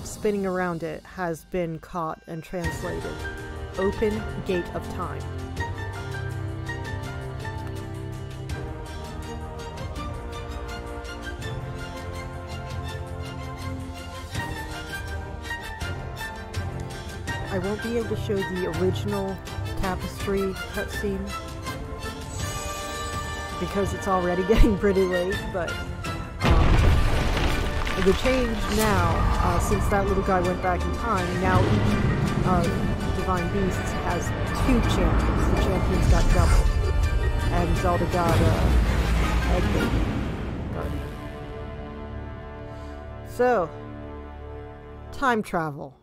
Spinning around it has been caught and translated. Open Gate of Time. I won't be able to show the original tapestry cutscene because it's already getting pretty late, but the change now, since that little guy went back in time, now each Divine Beast has 2 champions. The champions got double. And Zelda got Egg Baby Guardian. So, time travel.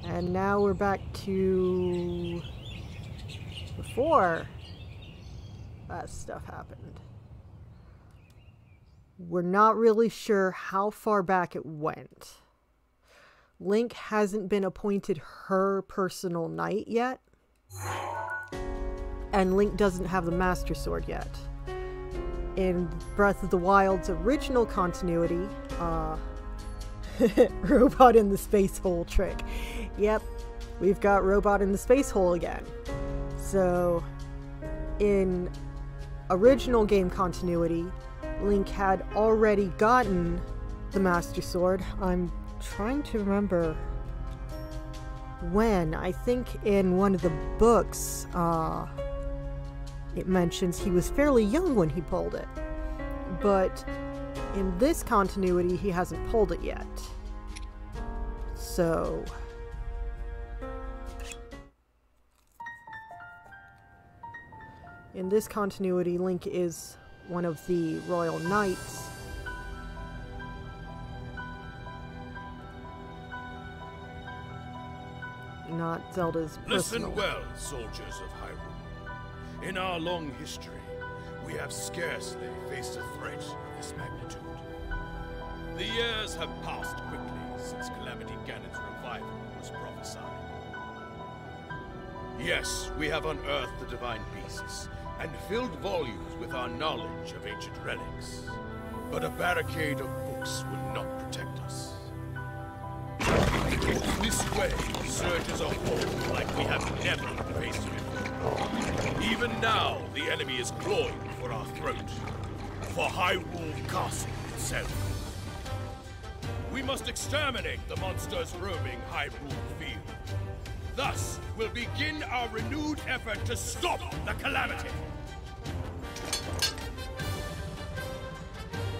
And now we're back to before that stuff happened. We're not really sure how far back it went. Link hasn't been appointed her personal knight yet. And Link doesn't have the Master Sword yet. In Breath of the Wild's original continuity, robot in the space hole trick. Yep, we've got robot in the space hole again. So, in original game continuity, Link had already gotten the Master Sword. I'm trying to remember when. I think in one of the books, it mentions he was fairly young when he pulled it. But in this continuity, he hasn't pulled it yet. So... in this continuity, Link is one of the Royal Knights. Not Zelda's personal. Listen well, soldiers of Hyrule. In our long history, we have scarcely faced a threat of this magnitude. The years have passed quickly since Calamity Ganon's revival was prophesied. Yes, we have unearthed the divine beasts, and filled volumes with our knowledge of ancient relics. But a barricade of books will not protect us. This way surges a horde like we have never faced before. Even now, the enemy is clawing for our throat. For Hyrule Castle itself. We must exterminate the monsters roaming Hyrule Field. Thus, we'll begin our renewed effort to stop the Calamity.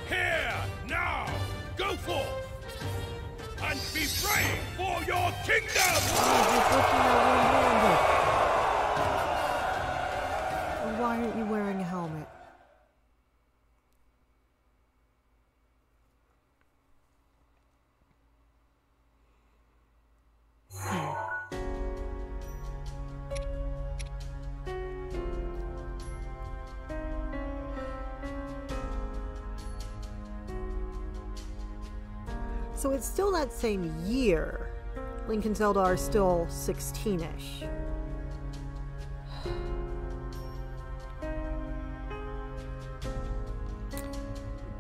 Here, now, go forth! And be brave for your kingdom! Why aren't you wearing a helmet? So it's still that same year. Link and Zelda are still 16-ish.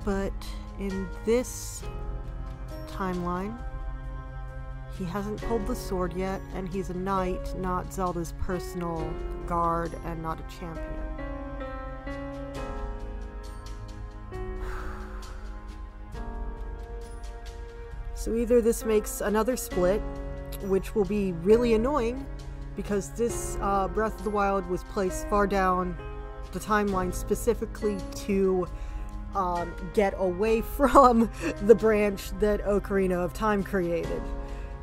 But in this timeline, he hasn't pulled the sword yet, and he's a knight, not Zelda's personal guard, and not a champion. So either this makes another split, which will be really annoying, because this Breath of the Wild was placed far down the timeline specifically to get away from the branch that Ocarina of Time created.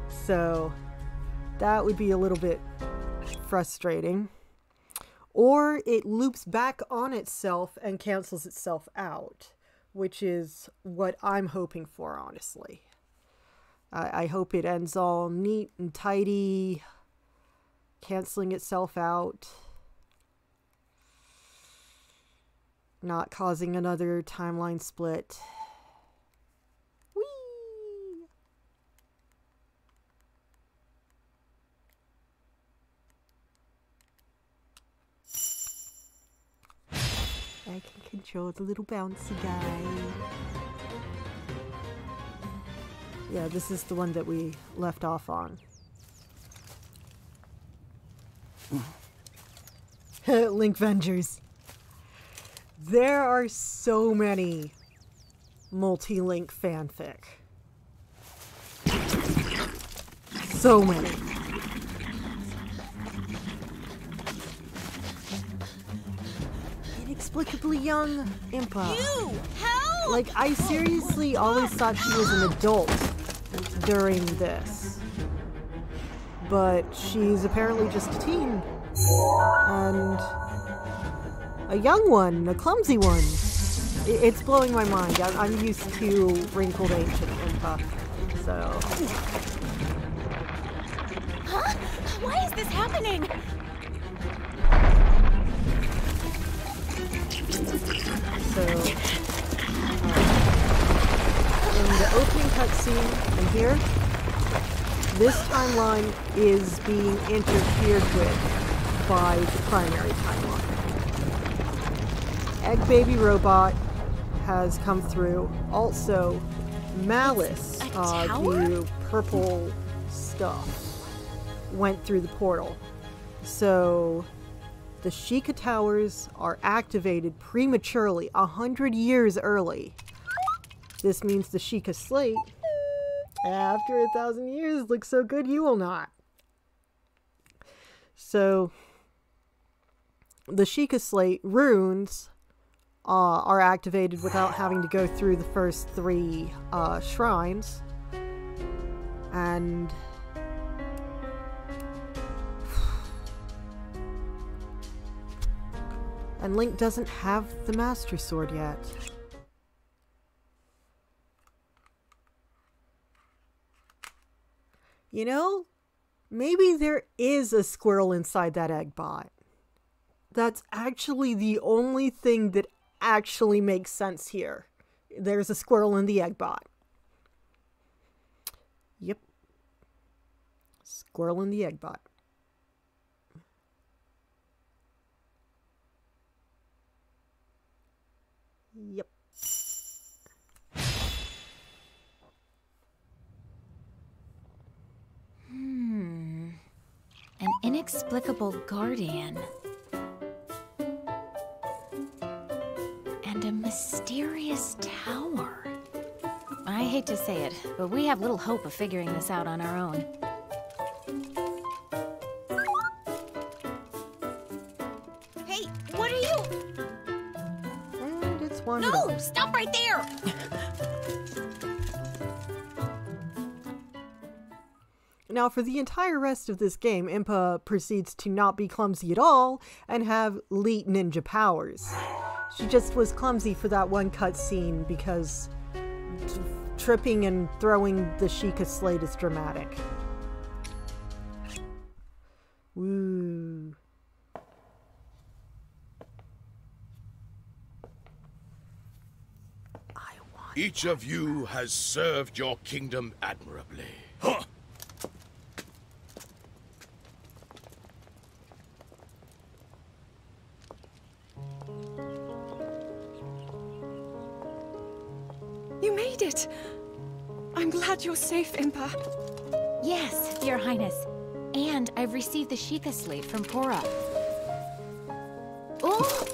So that would be a little bit frustrating. Or it loops back on itself and cancels itself out, which is what I'm hoping for, honestly. I hope it ends all neat and tidy, canceling itself out, not causing another timeline split. Whee! I can control the little bouncy guy. Yeah, this is the one that we left off on. Link Vengers. There are so many multi-Link fanfic. So many. Inexplicably young Impa. You! Help! Like, I seriously always thought she was an adult during this. But she's apparently just a teen. And a young one, a clumsy one. It's blowing my mind. I'm used to wrinkled ancient Impa. So... Huh? Why is this happening? So... in the opening cutscene, and here, this timeline is being interfered with by the primary timeline. Egg Baby Robot has come through. Also, Malice, the purple stuff, went through the portal. So, the Sheikah Towers are activated prematurely, 100 years early. This means the Sheikah Slate, after 1,000 years, looks so good you will not. So, the Sheikah Slate runes are activated without having to go through the first 3 shrines. And Link doesn't have the Master Sword yet. You know, maybe there is a squirrel inside that egg bot. That's actually the only thing that actually makes sense here. There's a squirrel in the egg bot. Squirrel in the egg bot. Yep. An inexplicable guardian. And a mysterious tower. I hate to say it, but we have little hope of figuring this out on our own. Hey, what are you? And it's wandered No, off. stop right there! Now, for the entire rest of this game, Impa proceeds to not be clumsy at all and have elite ninja powers. She just was clumsy for that one cutscene because tripping and throwing the Sheikah Slate is dramatic. Woo. Each of you has served your kingdom admirably. Huh! You made it! I'm glad you're safe, Impa. Yes, Your Highness. And I've received the Sheikah Slate from Pura. Oh!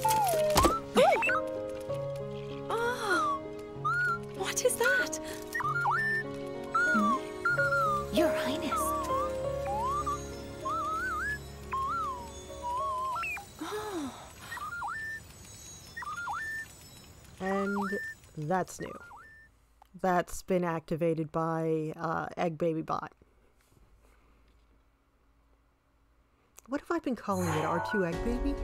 Oh! What is that? Your Highness. And that's new. That's been activated by Egg Baby Bot. What have I been calling it? R2 Egg Baby?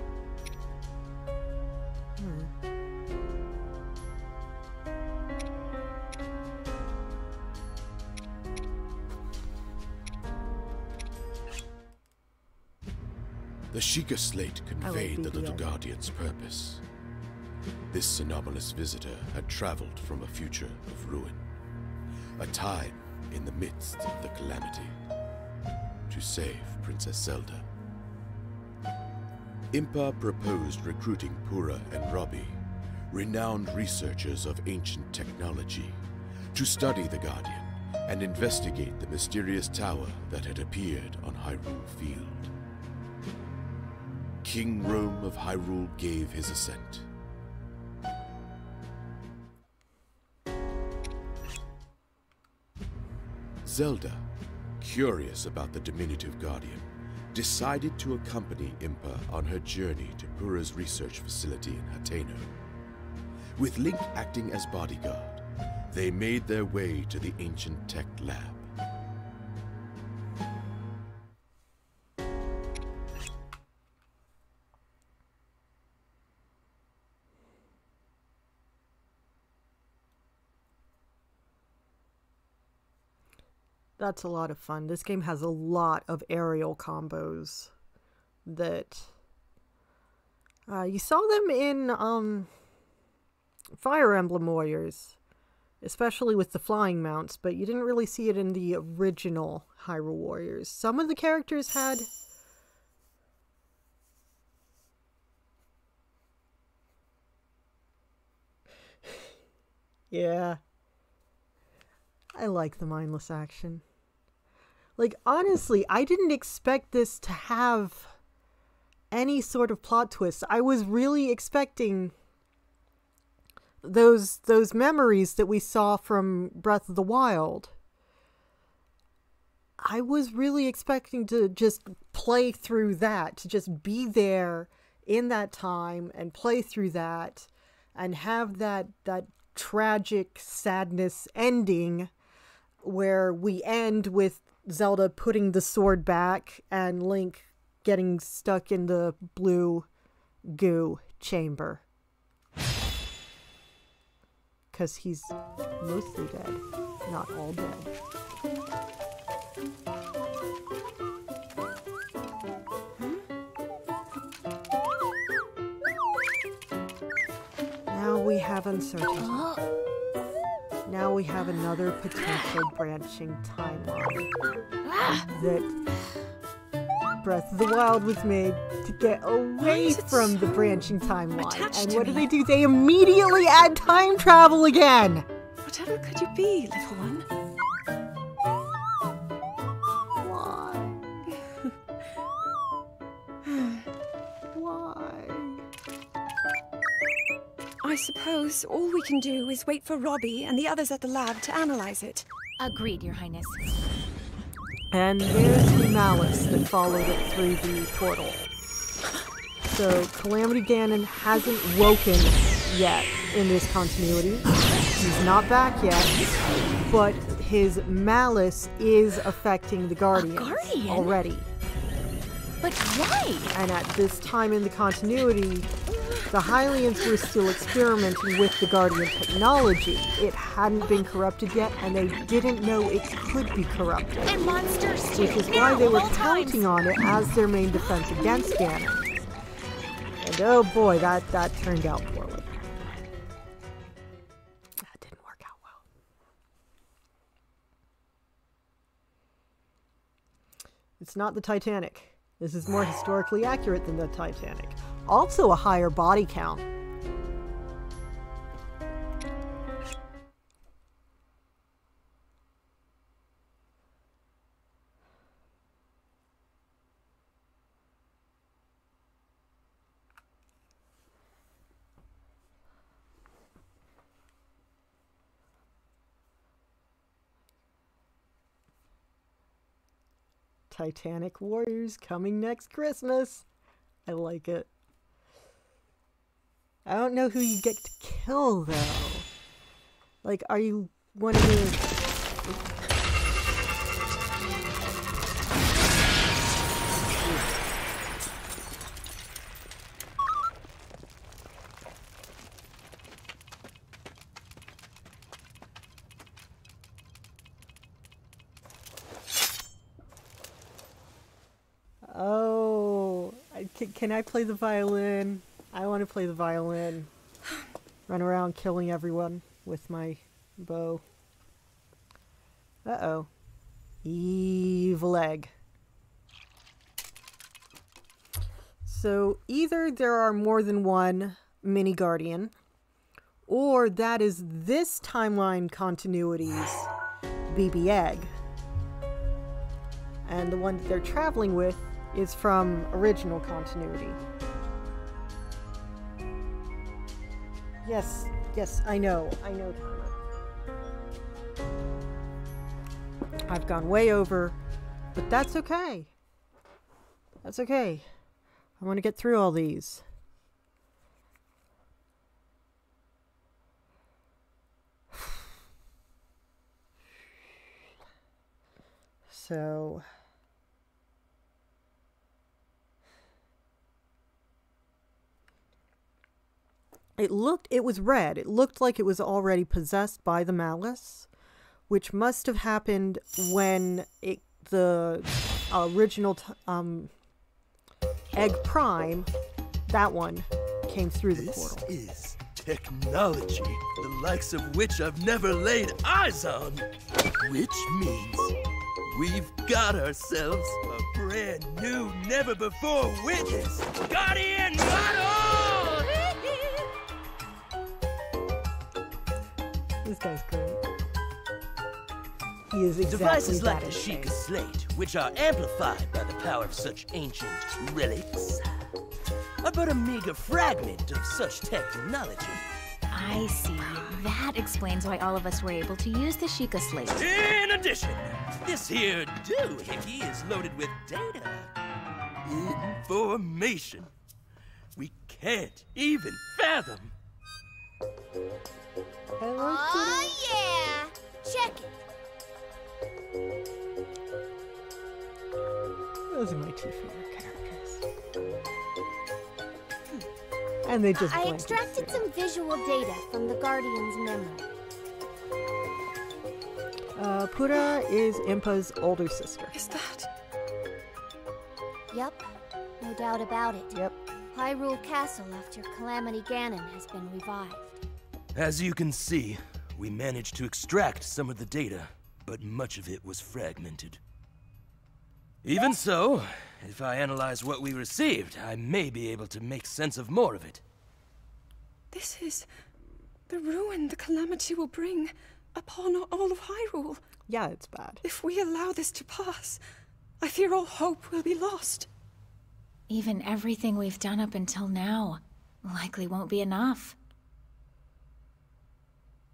The Sheikah Slate conveyed the little BBA. guardian's purpose. This anomalous visitor had traveled from a future of ruin, a time in the midst of the calamity, to save Princess Zelda. Impa proposed recruiting Pura and Robbie, renowned researchers of ancient technology, to study the Guardian and investigate the mysterious tower that had appeared on Hyrule Field. King Rome of Hyrule gave his assent. Zelda, curious about the diminutive Guardian, decided to accompany Impa on her journey to Pura's research facility in Hateno. With Link acting as bodyguard, they made their way to the ancient tech lab. That's a lot of fun. This game has a lot of aerial combos that you saw them in Fire Emblem Warriors, especially with the flying mounts, but you didn't really see it in the original Hyrule Warriors. Some of the characters had yeah. I like the mindless action. Like, honestly, I didn't expect this to have any sort of plot twist. I was really expecting those memories that we saw from Breath of the Wild. I was really expecting to just play through that, to just be there in that time and play through that and have that tragic sadness ending where we end with Zelda putting the sword back and Link getting stuck in the blue goo chamber. 'Cause he's mostly dead, not all dead. Now we have uncertainty. Now we have another potential branching timeline. That Breath of the Wild was made to get away from the branching timeline. And what do? They immediately add time travel again! Whatever could you be, little one? I suppose all we can do is wait for Robbie and the others at the lab to analyze it. Agreed, Your Highness. And there's the malice that followed it through the portal. So Calamity Ganon hasn't woken yet in this continuity. He's not back yet, but his malice is affecting the Guardians already. But why? And at this time in the continuity, the Hylians were still experimenting with the Guardian technology. It hadn't been corrupted yet, and they didn't know it could be corrupted. And monsters too. Which is why they were counting on it as their main defense against Ganon. And oh boy, that turned out poorly. That didn't work out well. It's not the Titanic. This is more historically accurate than the Titanic. Also a higher body count. Titanic Warriors coming next Christmas. I like it. I don't know who you get to kill, though. Like, are you one of the... Oh, can I play the violin? I want to play the violin. Run around killing everyone with my bow. Uh-oh. Evil egg. So either there are more than one mini guardian, or that is this timeline continuity's BB egg. And the one that they're traveling with is from original continuity. Yes, I know, Timer. I've gone way over, but that's okay. That's okay. I want to get through all these. So... It was red. It looked like it was already possessed by the malice, which must have happened when the original Egg Prime, that one, came through the portal. This is technology, the likes of which I've never laid eyes on. Which means we've got ourselves a brand new, never-before-witnessed Guardian model! This guy's great. He is exactly Devices like that the insane. Sheikah Slate, which are amplified by the power of such ancient relics, are but a meager fragment of such technology. I see. That explains why all of us were able to use the Sheikah Slate. In addition, this here doohickey is loaded with data. Information we can't even fathom. Hello, Oh, yeah! Check it. Those are my two favorite characters. And they just I blink. extracted some visual data from the Guardian's memory. Pura is Impa's older sister. Is that? Yep, no doubt about it. Yep. Hyrule Castle after Calamity Ganon has been revived. As you can see, we managed to extract some of the data, but much of it was fragmented. Even so, if I analyze what we received, I may be able to make sense of more of it. This is the ruin the Calamity will bring upon all of Hyrule. Yeah, it's bad. If we allow this to pass, I fear all hope will be lost. Even everything we've done up until now likely won't be enough.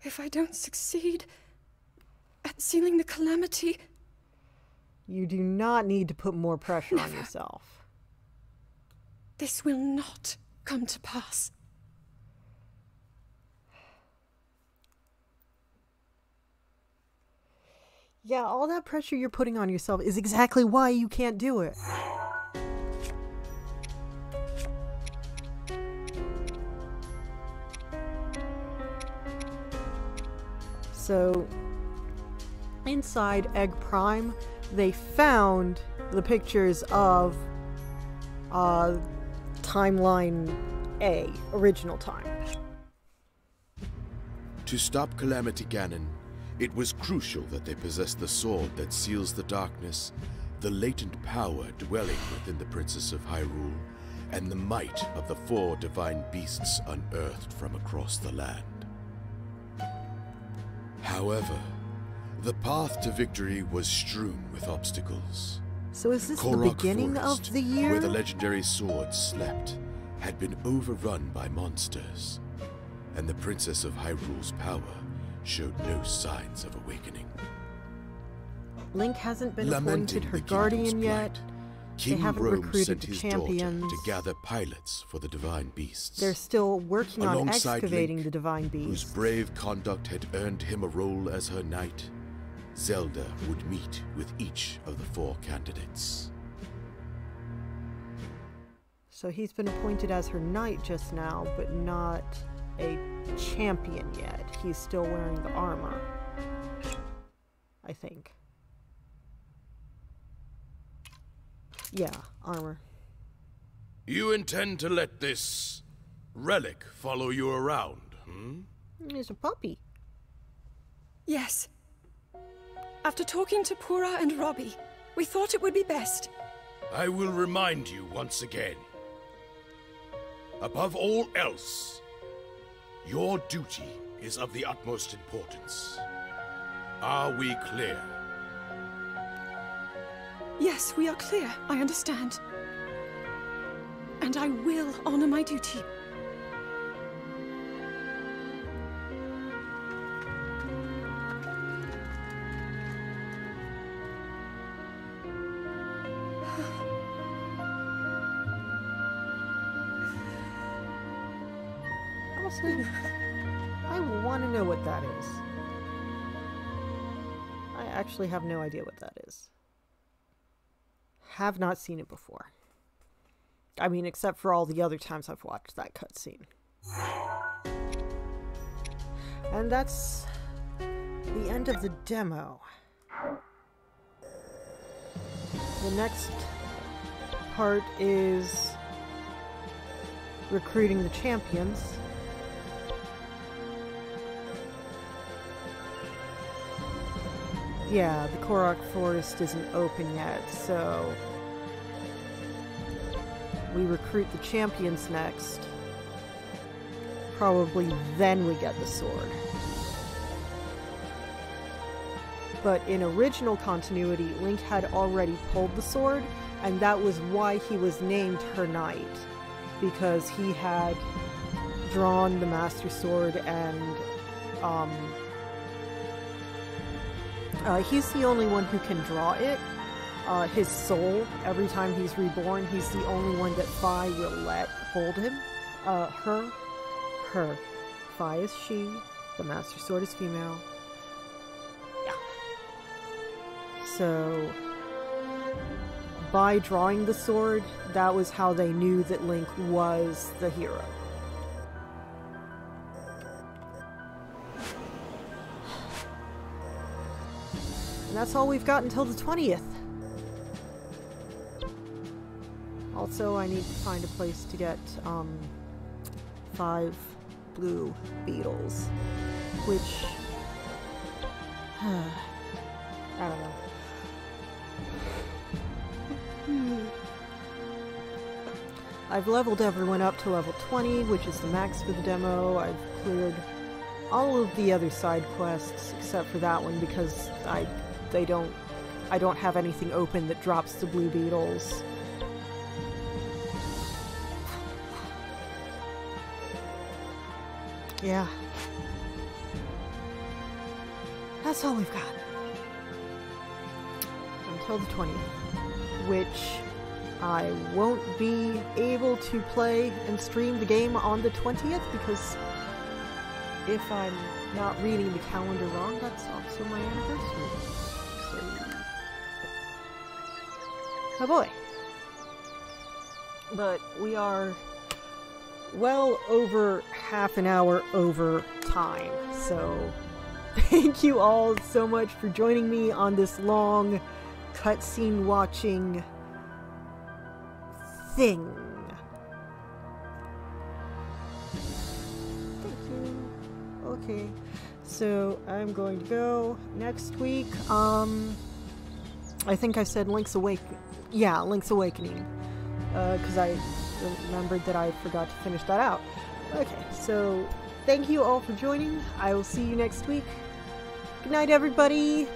If I don't succeed at sealing the Calamity... You do not need to put more pressure on yourself. This will not come to pass. Yeah, all that pressure you're putting on yourself is exactly why you can't do it. So, inside Egg Prime, they found the pictures of Timeline A, original time. To stop Calamity Ganon, it was crucial that they possess the sword that seals the darkness, the latent power dwelling within the Princess of Hyrule, and the might of the 4 divine beasts unearthed from across the land. However, the path to victory was strewn with obstacles. So is this the Korok beginning Forest, of the year? where the legendary sword slept, had been overrun by monsters, and the Princess of Hyrule's power showed no signs of awakening. Link hasn't been Lamenting appointed her the guardian kingdom's yet. plight, They King haven't Rome recruited sent the his champions. daughter to gather pilots for the divine beasts. They're still working on Alongside excavating Link, the divine whose beasts. brave conduct had earned him a role as her knight, Zelda would meet with each of the 4 candidates. So he's been appointed as her knight just now, but not a champion yet. He's still wearing the armor, I think. Yeah, armor. You intend to let this relic follow you around, He's a puppy. Yes. After talking to Pura and Robbie, we thought it would be best. I will remind you once again. Above all else, your duty is of the utmost importance. Are we clear? Yes, we are clear. I understand. And I will honor my duty. Honestly, I want to know what that is. I actually have no idea what that is. Have not seen it before. I mean, except for all the other times I've watched that cutscene. And that's the end of the demo. The next part is recruiting the champions. Yeah, the Korok Forest isn't open yet, so we recruit the champions next. Probably then we get the sword. But in original continuity, Link had already pulled the sword, and that was why he was named her knight. Because he had drawn the Master Sword and, he's the only one who can draw it. His soul, every time he's reborn, he's the only one that Fi will let hold him. Her. Fi is she, the Master Sword is female. Yeah. So, by drawing the sword, that was how they knew that Link was the hero. And that's all we've got until the 20th. Also, I need to find a place to get 5 blue beetles, which I don't know. I've leveled everyone up to level 20, which is the max for the demo. I've cleared all of the other side quests except for that one because I don't have anything open that drops the blue beetles. Yeah. That's all we've got. Until the 20th. Which I won't be able to play and stream the game on the 20th because if I'm not reading the calendar wrong, that's also my anniversary. So... oh boy. But we are well over half an hour over time, so thank you all so much for joining me on this long cutscene watching thing. Thank you. Okay, so I'm going to go next week. I think I said Link's Awakening. Yeah, Link's Awakening. Because I remembered that I forgot to finish that out. Okay, so thank you all for joining. I will see you next week. Good night, everybody.